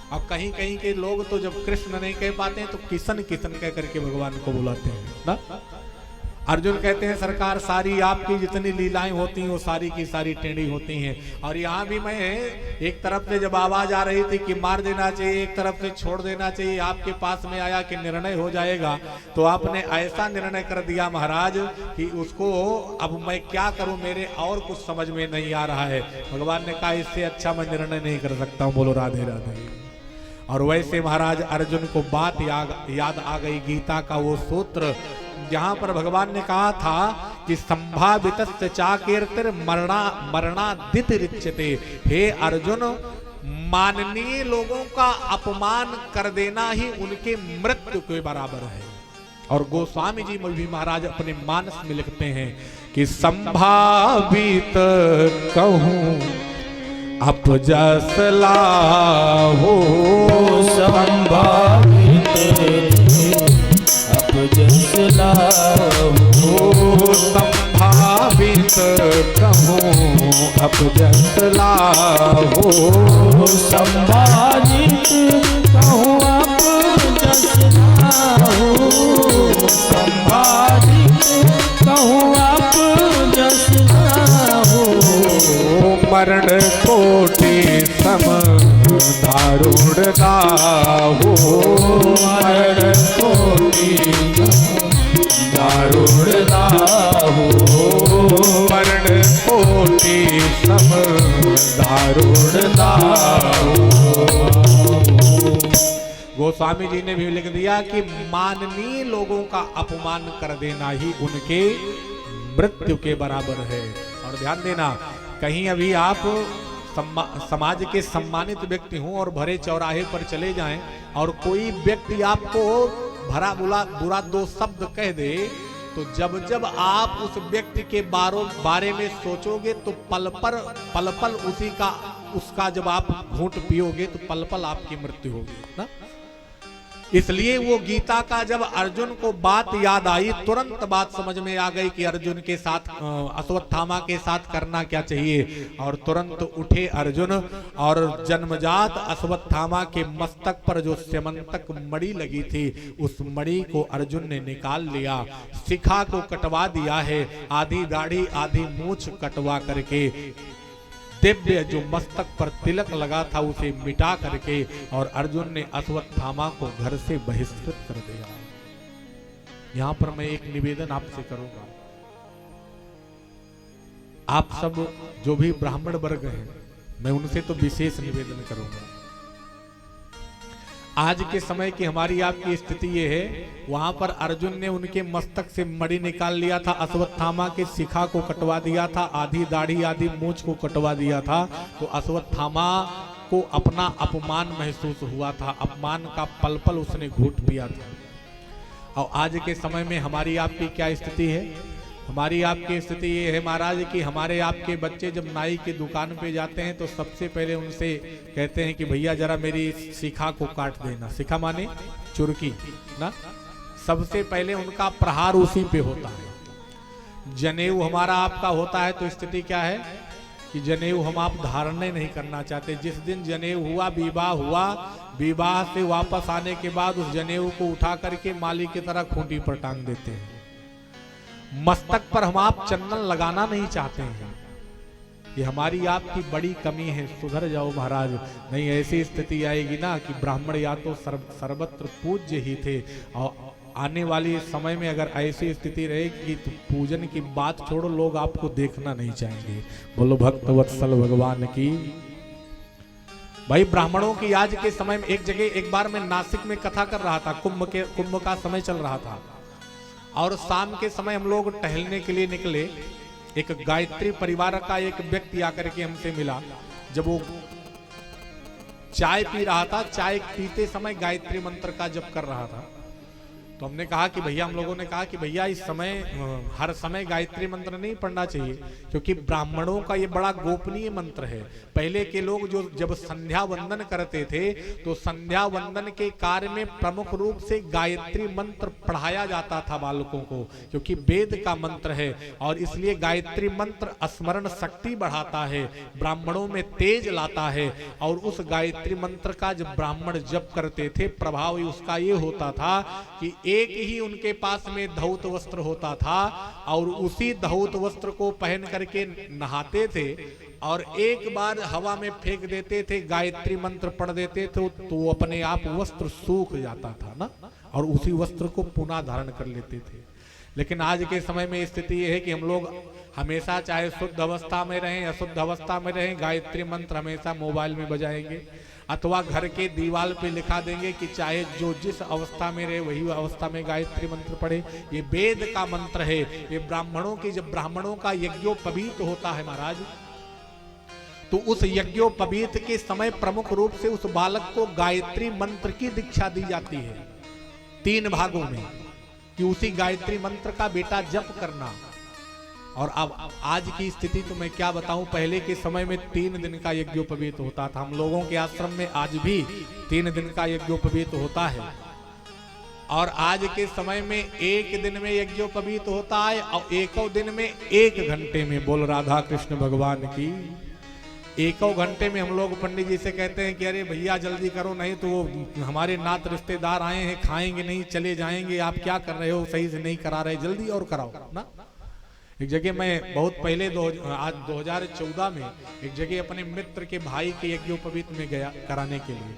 [SPEAKER 3] और कहीं कहीं के लोग तो जब कृष्ण नहीं कह पाते हैं तो किशन किशन कह करके भगवान को बुलाते हैं ना। अर्जुन कहते हैं सरकार सारी आपकी जितनी लीलाएं होती हैं वो सारी की सारी टेढ़ी होती हैं। और यहाँ भी मैं एक तरफ से जब आवाज आ रही थी कि मार देना चाहिए, एक तरफ से छोड़ देना चाहिए, आपके पास में आया कि निर्णय हो जाएगा, तो आपने ऐसा निर्णय कर दिया महाराज कि उसको अब मैं क्या करूं, मेरे और कुछ समझ में नहीं आ रहा है। भगवान ने कहा इससे अच्छा मैं निर्णय नहीं कर सकता हूं। बोलो राधे राधे। और वैसे महाराज अर्जुन को बात याद आ गई, गीता का वो सूत्र जहां पर भगवान ने कहा था कि संभावित चाकीर्तिर मरणादित रिच्यते। हे अर्जुन, माननीय लोगों का अपमान कर देना ही उनके मृत्यु के बराबर है। और गोस्वामी जी में भी महाराज अपने मानस में लिखते हैं कि संभावित कहूं अपजस लाहो,
[SPEAKER 2] संभावित अपजस लाहो,
[SPEAKER 3] संभावित कहूं अपजस लाहो,
[SPEAKER 2] संभावित कहूं अपजस लाहो, संभावित कहूं अपजस लाहो।
[SPEAKER 3] मरण कोटि सम दारुणता हो,
[SPEAKER 2] मरण कोटि दारुण दाहु
[SPEAKER 3] वर्ण कोटि सम
[SPEAKER 2] दारुण दाहु।
[SPEAKER 3] गोस्वामी जी ने भी लिख दिया कि माननीय लोगों का अपमान कर देना ही उनके मृत्यु के बराबर है। और ध्यान देना, कहीं अभी आप समाज के सम्मानित व्यक्ति हों और भरे चौराहे पर चले जाएं और कोई व्यक्ति आपको भरा बुरा दो शब्द कह दे, तो जब जब आप उस व्यक्ति के बारे में सोचोगे तो पल पल उसका जब आप घूंट पियोगे तो पल पल आपकी मृत्यु होगी ना। इसलिए वो गीता का जब अर्जुन को बात याद आई, तुरंत बात समझ में आ गई कि अर्जुन के साथ अश्वत्थामा के साथ करना क्या चाहिए। और तुरंत उठे अर्जुन और जन्मजात अश्वत्थामा के मस्तक पर जो स्यमंतक मणि लगी थी उस मणि को अर्जुन ने निकाल लिया, शिखा को कटवा दिया है, आधी दाढ़ी आधी मूछ कटवा करके दिव्य जो मस्तक पर तिलक लगा था उसे मिटा करके और अर्जुन ने अश्वत्थामा को घर से बहिष्कृत कर दिया। यहां पर मैं एक निवेदन आपसे करूंगा, आप सब जो भी ब्राह्मण वर्ग हैं मैं उनसे तो विशेष निवेदन करूंगा। आज के समय की हमारी आपकी स्थिति ये है, वहां पर अर्जुन ने उनके मस्तक से मणि निकाल लिया था, अश्वत्थामा के शिखा को कटवा दिया था, आधी दाढ़ी आधी मूंछ को कटवा दिया था, तो अश्वत्थामा को अपना अपमान महसूस हुआ था, अपमान का पल पल उसने घूंट पिया था। और आज के समय में हमारी आपकी क्या स्थिति है? हमारी आपकी स्थिति ये है महाराज कि हमारे आपके बच्चे जब नाई की दुकान पे जाते हैं तो सबसे पहले उनसे कहते हैं कि भैया जरा मेरी शिखा को काट देना। शिखा माने चुरकी ना, सबसे पहले उनका प्रहार उसी पे होता है। जनेऊ हमारा आपका होता है तो स्थिति क्या है कि जनेऊ हम आप धारण नहीं करना चाहते। जिस दिन जनेऊ हुआ, विवाह से वापस आने के बाद उस जनेऊ को उठा करके माली की तरह खूंटी पर टांग देते हैं। मस्तक पर हम आप चंदन लगाना नहीं चाहते हैं, ये हमारी आपकी बड़ी कमी है। सुधर जाओ महाराज, नहीं ऐसी स्थिति आएगी ना कि ब्राह्मण या तो सर्वत्र पूज्य ही थे, और आने वाले समय में अगर ऐसी स्थिति रहेगी तो पूजन की बात छोड़ो, लोग आपको देखना नहीं चाहेंगे। बोलो भक्त वत्सल भगवान की। भाई ब्राह्मणों की आज के समय में एक बार मैं नासिक में कथा कर रहा था, कुंभ का समय चल रहा था और शाम के समय हम लोग टहलने के लिए निकले। एक गायत्री परिवार का एक व्यक्ति आकर के हमसे मिला। जब वो चाय पी रहा था, चाय पीते समय गायत्री मंत्र का जप कर रहा था, तो हमने कहा कि भैया, हम लोगों ने कहा कि भैया इस समय हर समय गायत्री मंत्र नहीं पढ़ना चाहिए, क्योंकि ब्राह्मणों का ये बड़ा गोपनीय मंत्र है। पहले के लोग जो जब संध्या वंदन करते थे तो संध्या वंदन के कार्य में प्रमुख रूप से गायत्री मंत्र पढ़ाया जाता था बालकों को, क्योंकि वेद का मंत्र है और इसलिए गायत्री मंत्र स्मरण शक्ति बढ़ाता है, ब्राह्मणों में तेज लाता है। और उस गायत्री मंत्र का जब ब्राह्मण जप करते थे, प्रभाव उसका ये होता था कि एक ही उनके पास में धौत वस्त्र होता था और उसी धौत वस्त्र को पहन करके नहाते थे और एक बार हवा में फेंक देते थे, गायत्री मंत्र पढ़ देते थे तो अपने आप वस्त्र सूख जाता था ना, और उसी वस्त्र को पुनः धारण कर लेते थे। लेकिन आज के समय में स्थिति यह है कि हम लोग हमेशा चाहे शुद्ध अवस्था में रहें अशुद्ध अवस्था में रहें, गायत्री मंत्र हमेशा मोबाइल में बजाएंगे अथवा घर के दीवार पे लिखा देंगे कि चाहे जो जिस अवस्था में रहे वही अवस्था में गायत्री मंत्र पढ़े। ये वेद का मंत्र है, ये ब्राह्मणों की, जब ब्राह्मणों का यज्ञोपवीत होता है महाराज, तो उस यज्ञोपवीत के समय प्रमुख रूप से उस बालक को गायत्री मंत्र की दीक्षा दी जाती है 3 भागों में, कि उसी गायत्री मंत्र का बेटा जप करना। और अब आज की स्थिति तो मैं क्या बताऊं, पहले के समय में 3 दिन का यज्ञोपवीत होता था। हम लोगों के आश्रम में आज भी 3 दिन का यज्ञोपवीत होता है, और आज के समय में 1 दिन में यज्ञोपवीत होता है और 1 दिन में 1 घंटे में। बोल राधा कृष्ण भगवान की। 1 घंटे में हम लोग पंडित जी से कहते हैं कि अरे भैया जल्दी करो, नहीं तो वो हमारे नात रिश्तेदार आए हैं, खाएंगे नहीं, चले जाएंगे, आप क्या कर रहे हो, सही से नहीं करा रहे, जल्दी और कराओ ना। एक जगह मैं बहुत पहले आज 2014 में एक जगह अपने मित्र के भाई के यज्ञोपवीत में गया कराने के लिए,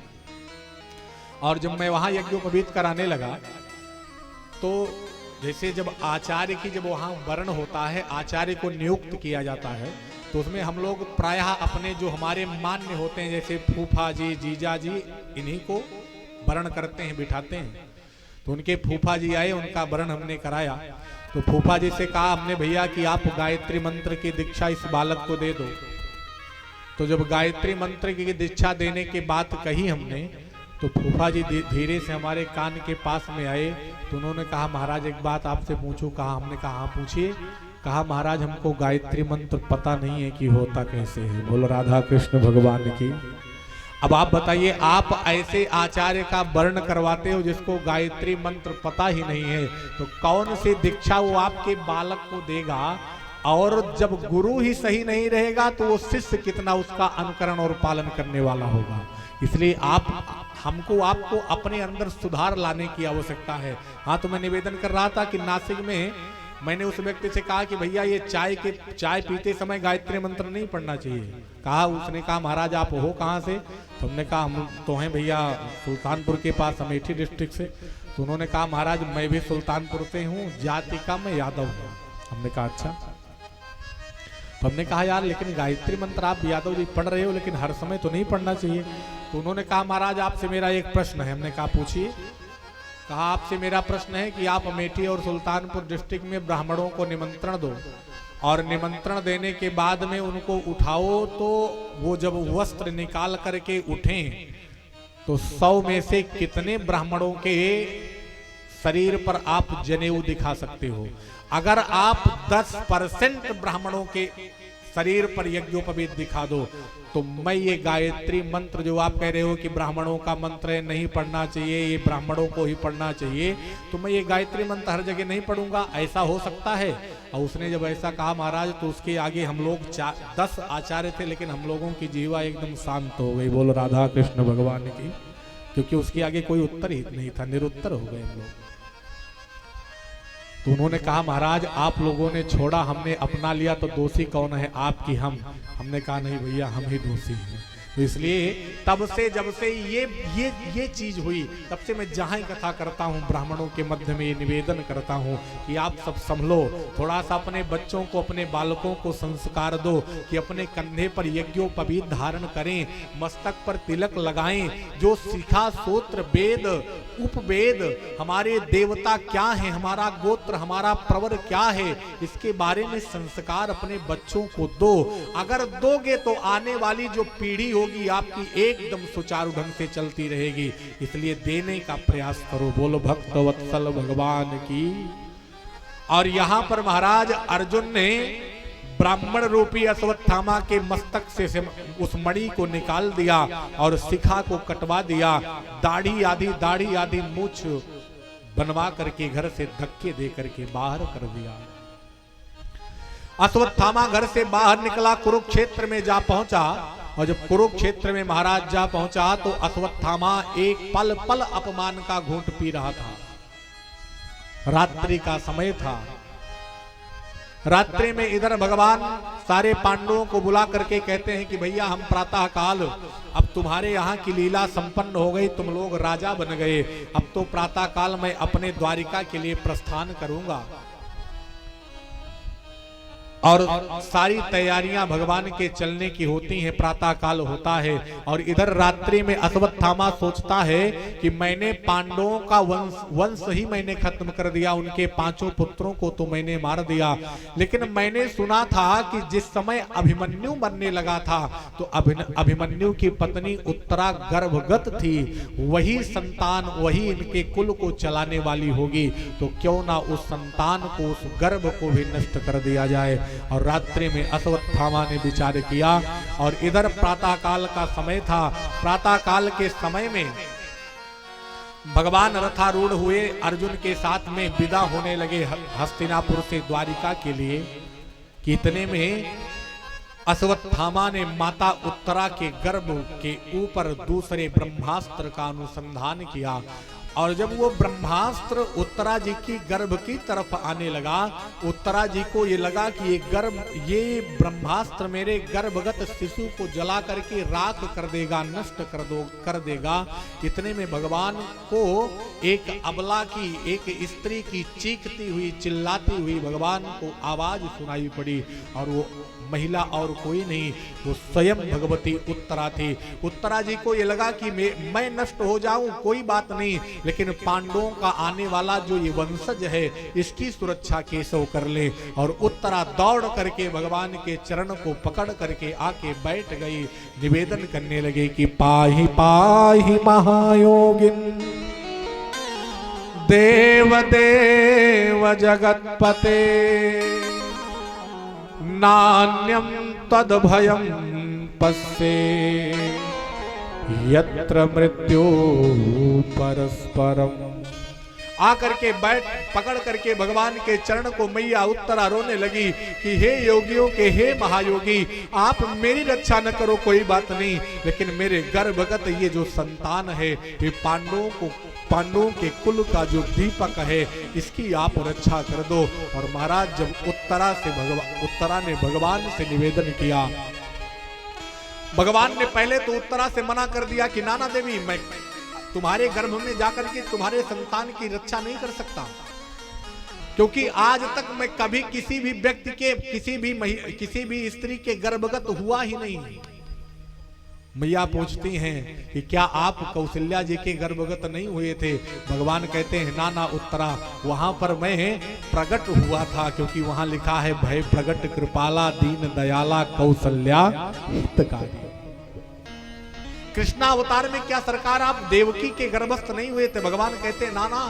[SPEAKER 3] और जब मैं वहां यज्ञोपवीत कराने लगा तो जैसे जब आचार्य की जब वहाँ वर्ण होता है, आचार्य को नियुक्त किया जाता है, तो उसमें हम लोग प्रायः अपने जो हमारे मान्य होते हैं जैसे फूफा जी, जीजा जी, इन्हीं को वर्ण करते हैं, बिठाते हैं। तो उनके फूफा जी आए, उनका वर्ण हमने कराया। तो फूफा जी से कहा हमने, भैया कि आप गायत्री मंत्र की दीक्षा इस बालक को दे दो। तो जब गायत्री मंत्र की दीक्षा देने की बात कही हमने, तो फूफा जी धीरे से हमारे कान के पास में आए। तो उन्होंने कहा महाराज एक बात आपसे पूछूं। कहा, हमने कहा हाँ पूछिए। कहा महाराज हमको गायत्री मंत्र पता नहीं है कि होता कैसे है। बोलो राधा कृष्ण भगवान की। अब आप बताइए, आप ऐसे आचार्य का वर्ण करवाते हो जिसको गायत्री मंत्र पता ही नहीं है, तो कौन सी दीक्षा वो आपके बालक को देगा? और जब गुरु ही सही नहीं रहेगा तो वो शिष्य कितना उसका अनुकरण और पालन करने वाला होगा। इसलिए हमको आपको अपने अंदर सुधार लाने की आवश्यकता है। हाँ, तो मैं निवेदन कर रहा था कि नासिक में मैंने उस व्यक्ति से कहा कि भैया ये चाय पीते समय गायत्री मंत्र नहीं पढ़ना चाहिए। कहा, उसने कहा महाराज आप हो कहाँ से? तो हमने कहा हम तो हैं भैया सुल्तानपुर के पास, अमेठी डिस्ट्रिक्ट से। तो उन्होंने कहा महाराज मैं भी सुल्तानपुर से हूँ, जाति का मैं यादव हूँ। हमने कहा अच्छा। तो हमने कहा यार लेकिन गायत्री मंत्र आप यादव जी पढ़ रहे हो, लेकिन हर समय तो नहीं पढ़ना चाहिए। तो उन्होंने कहा महाराज आपसे मेरा एक प्रश्न है। हमने कहा पूछिए। कहा आपसे मेरा प्रश्न है कि आप अमेठी और सुल्तानपुर डिस्ट्रिक्ट में ब्राह्मणों को निमंत्रण दो, और निमंत्रण देने के बाद में उनको उठाओ, तो वो जब वस्त्र निकाल करके उठें तो 100 में से कितने ब्राह्मणों के शरीर पर आप जनेऊ दिखा सकते हो? अगर आप 10% ब्राह्मणों के शरीर पर यज्ञोपवीत दिखा दो, तो मैं ये गायत्री मंत्र जो आप कह रहे हो कि ब्राह्मणों का मंत्र है, नहीं पढ़ना चाहिए, ये ब्राह्मणों को ही पढ़ना चाहिए, तो मैं ये गायत्री मंत्र हर जगह नहीं पढ़ूंगा, ऐसा हो सकता है? और उसने जब ऐसा कहा महाराज, तो उसके आगे हम लोग 10 आचार्य थे, लेकिन हम लोगों की जीवा एकदम शांत हो गई। बोलो राधा कृष्ण भगवान की। क्योंकि उसके आगे कोई उत्तर ही नहीं था, निरुत्तर हो गए हम लोग। तो उन्होंने कहा महाराज आप लोगों ने छोड़ा, हमने अपना लिया, तो दोषी कौन है, आप कि हम? हमने कहा नहीं भैया हम ही दोषी हैं। तो इसलिए तब से जब से ये चीज हुई, तब से मैं जहां कथा करता हूं ब्राह्मणों के मध्य में ये निवेदन करता हूं कि आप सब संभलो, थोड़ा सा अपने बच्चों को, अपने बालकों को संस्कार दो कि अपने कंधे पर यज्ञोपवीत धारण करें, मस्तक पर तिलक लगाएं, जो शिखा सूत्र वेद उपवेद हमारे देवता क्या है, हमारा गोत्र हमारा प्रवर क्या है, इसके बारे में संस्कार अपने बच्चों को दो। अगर दोगे तो आने वाली जो पीढ़ी होगी आपकी एकदम सुचारू ढंग से चलती रहेगी। इसलिए देने का प्रयास करो। बोलो भक्त वत्सल भगवान की। और यहां पर महाराज अर्जुन ने ब्राह्मण रूपी अश्वत्थामा के मस्तक से उस मणि को निकाल दिया और शिखा को कटवा दिया, दाढ़ी आदि मूछ बनवा करके घर से धक्के दे करके बाहर कर दिया। अश्वत्थामा घर से बाहर निकला, कुरुक्षेत्र में जा पहुंचा, और जब कुरुक्षेत्र में महाराज जा पहुंचा तो अश्वत्थामा एक पल पल अपमान का घूंट पी रहा था। रात्रि का समय था। रात्रि में इधर भगवान सारे पांडवों को बुला करके कहते हैं कि भैया हम प्रातः काल, अब तुम्हारे यहाँ की लीला संपन्न हो गई, तुम लोग राजा बन गए, अब तो प्रातः काल मैं अपने द्वारिका के लिए प्रस्थान करूंगा। और सारी तैयारियां भगवान के चलने की होती हैं, प्रातः काल होता है। और इधर रात्रि में अश्वत्थामा सोचता है कि मैंने पांडवों का वंश ही मैंने खत्म कर दिया, उनके 5 पुत्रों को तो मैंने मार दिया, लेकिन मैंने सुना था कि जिस समय अभिमन्यु मरने लगा था तो अभिमन्यु की पत्नी उत्तरा गर्भगत थी, वही संतान, वही इनके कुल को चलाने वाली होगी, तो क्यों ना उस संतान को, उस गर्भ को भी नष्ट कर दिया जाए। और रात्रि में अश्वत्थामा ने विचार किया। और इधर प्रातः काल का समय था। प्रातः काल के समय में भगवान रथारूढ़ हुए, अर्जुन के साथ में विदा होने लगे हस्तिनापुर से द्वारिका के लिए। कितने में अश्वत्थामा ने माता उत्तरा के गर्भ के ऊपर दूसरे ब्रह्मास्त्र का अनुसंधान किया। और जब वो ब्रह्मास्त्र उत्तरा जी की गर्भ की तरफ आने लगा, उत्तरा जी को ये लगा कि ये ब्रह्मास्त्र मेरे गर्भगत शिशु को जला करके राख कर देगा, नष्ट कर देगा। इतने में भगवान को एक अबला की, एक स्त्री की चीखती हुई, चिल्लाती हुई भगवान को आवाज सुनाई पड़ी। और वो महिला और कोई नहीं, वो स्वयं भगवती उत्तरा थी। उत्तरा जी को ये लगा कि मैं नष्ट हो जाऊं कोई बात नहीं, लेकिन पांडवों का आने वाला जो ये वंशज है इसकी सुरक्षा केशव कर ले। और उत्तरा दौड़ करके भगवान के चरण को पकड़ करके आके बैठ गई, निवेदन करने लगे कि पाहि पाहि महायोगिन देव देव जगतपते नान्यम तद भयम पश्ये यत्र मृत्यु परस्परम। आकर के बैठ पकड़ करके भगवान के चरण को मैया उत्तरा रोने लगी कि हे योगियों के, हे महायोगी, आप मेरी रक्षा न करो कोई बात नहीं, लेकिन मेरे गर्भगत ये जो संतान है, ये पांडवों के कुल का जो दीपक है, इसकी आप रक्षा कर दो। और महाराज जब उत्तरा ने भगवान से निवेदन किया, भगवान ने पहले तो उत्तरा से मना कर दिया कि नाना देवी, मैं तुम्हारे गर्भ में जाकर के तुम्हारे संतान की रक्षा नहीं कर सकता, क्योंकि आज तक मैं कभी किसी भी व्यक्ति के, किसी भी स्त्री के गर्भगत हुआ ही नहीं। मैया पूछती हैं कि क्या आप कौशल्या जी के गर्भगत नहीं हुए थे? भगवान कहते हैं नाना उत्तरा, वहां पर मैं प्रकट हुआ था, क्योंकि वहां लिखा है भय प्रगट कृपाला दीन दयाला कौशल्या हितकारी। कृष्णा अवतार में क्या सरकार आप देवकी के गर्भस्थ नहीं हुए थे? भगवान कहते हैं नाना,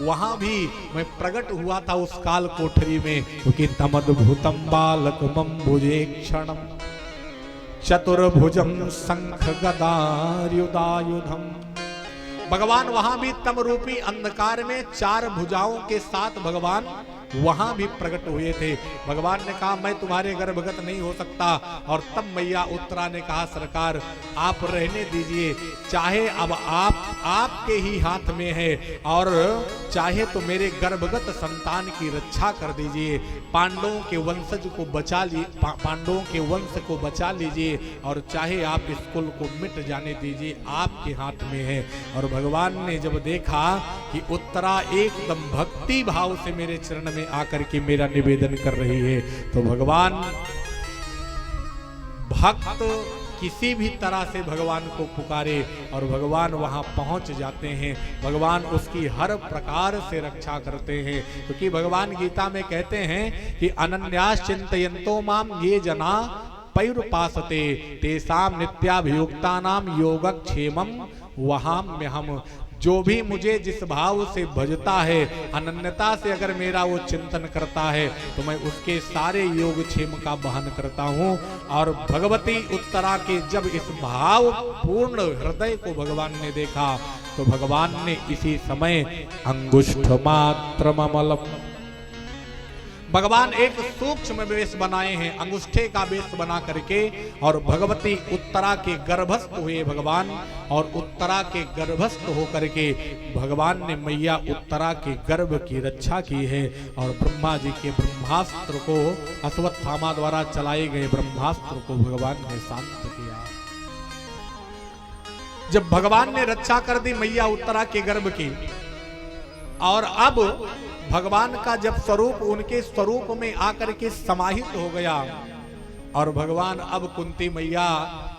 [SPEAKER 3] वहां भी मैं प्रकट हुआ था उस काल कोठरी में, क्योंकि तमद्भुतम बालकमं भुजे क्षणम चतुर्भुजम शंख गदायुधायुधम। भगवान वहां भी तम रूपी अंधकार में 4 भुजाओं के साथ भगवान वहां भी प्रकट हुए थे। भगवान ने कहा मैं तुम्हारे गर्भगत नहीं हो सकता। और तब मैया उत्तरा ने कहा सरकार आप रहने दीजिए, चाहे अब आपके ही हाथ में है, और चाहे तो मेरे गर्भगत संतान की रक्षा कर दीजिए, पांडवों के वंशज को बचा पांडवों के वंश को बचा लीजिए, और चाहे आप इस कुल को मिट जाने दीजिए, आपके हाथ में है। और भगवान ने जब देखा कि उत्तरा एकदम भक्ति भाव से मेरे चरण में आकर के मेरा निवेदन कर रही है, तो भगवान भक्त किसी भी तरह से भगवान को पुकारे और भगवान वहां पहुंच जाते हैं। भगवान उसकी हर प्रकार से रक्षा करते हैं, क्योंकि भगवान गीता में कहते हैं कि अनन्यास चिंतयन्तो माम ये जना पैरुपासते तेसाम नित्याभियुक्तानाम योगक्षेमम वहाम्यहम्। जो भी मुझे जिस भाव से भजता है, अनन्यता से अगर मेरा वो चिंतन करता है, तो मैं उसके सारे योग क्षेम का वहन करता हूँ। और भगवती उत्तरा के जब इस भाव पूर्ण हृदय को भगवान ने देखा, तो भगवान ने इसी समय अंगुष्ठ मात्र ममलम, भगवान एक सूक्ष्म वेश बनाए हैं, अंगुष्ठे का वेश बना करके, और भगवती उत्तरा के गर्भस्थ हुए भगवान। और उत्तरा के गर्भस्थ होकर के भगवान ने मैया उत्तरा के गर्भ की रक्षा की है। और ब्रह्मा जी के ब्रह्मास्त्र को, अश्वत्थामा द्वारा चलाए गए ब्रह्मास्त्र को भगवान ने शांत किया। जब भगवान ने रक्षा कर दी मैया उत्तरा के गर्भ की, और अब भगवान का जब स्वरूप उनके स्वरूप में आकर के समाहित हो गया, और भगवान अब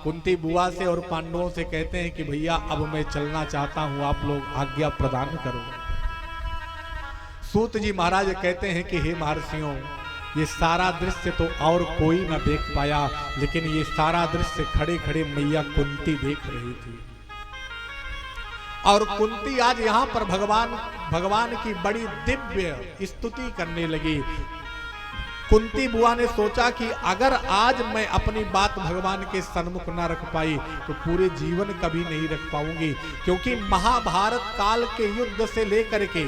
[SPEAKER 3] कुंती बुआ से और पांडवों से कहते हैं कि भैया अब मैं चलना चाहता हूं, आप लोग आज्ञा प्रदान करो। सूत जी महाराज कहते हैं कि हे महर्षियों, ये सारा दृश्य तो और कोई न देख पाया, लेकिन ये सारा दृश्य खड़े खड़े मैया कुंती देख रही थी। और कुंती आज यहाँ पर भगवान की बड़ी दिव्य स्तुति करने लगी। कुंती बुआ ने सोचा कि अगर आज मैं अपनी बात भगवान के सन्मुख न रख पाई तो पूरे जीवन कभी नहीं रख पाऊंगी, क्योंकि महाभारत काल के युद्ध से लेकर के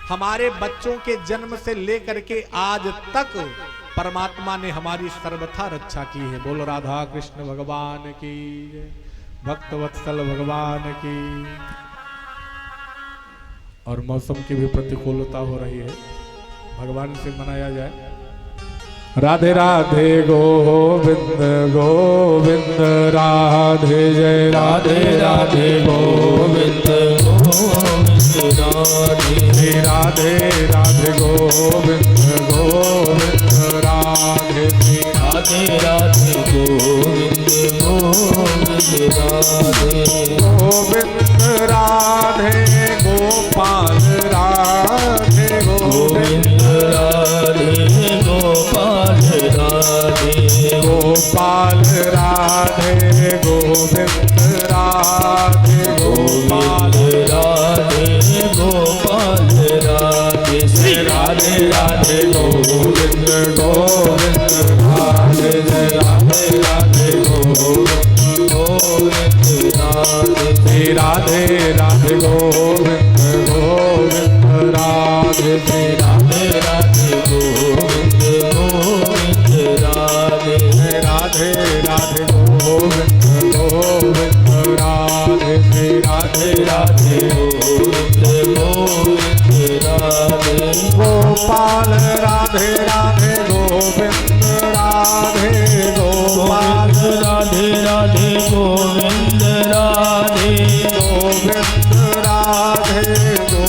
[SPEAKER 3] हमारे बच्चों के जन्म से लेकर के आज तक परमात्मा ने हमारी सर्वथा रक्षा की है। बोलो राधा कृष्ण भगवान की, भक्तवत्सल भगवान की। और मौसम की भी प्रतिकूलता हो रही है, भगवान से मनाया जाए। राधे राधे गोविंद गोविंद राधे जय राधे राधे गोविंद गोविंद राधे राधे राधे गोविंद गोविंद राधे राधे राधे गोविंद गोविंद राधे गोविंद राधे गोपाल राधे गोविंद राधे गोपाल राधे गोपाल राधे गोविंद राधे गोपाल राधे गोपाल राधे श्री राधे राधे गोविंद गोविंद राधे जय राधे राधे गोविंद गोविंद राधे श्री राधे राधे गोविंद गोविंद राधे श्री राधे राधे गोविंद गोविंद राधे राधे राधे गोविंद गोविंद राधे श्री राधे राधे गोविंद गोविंद राधे गोपाल राधे राधे गोविंद राधे गोपाल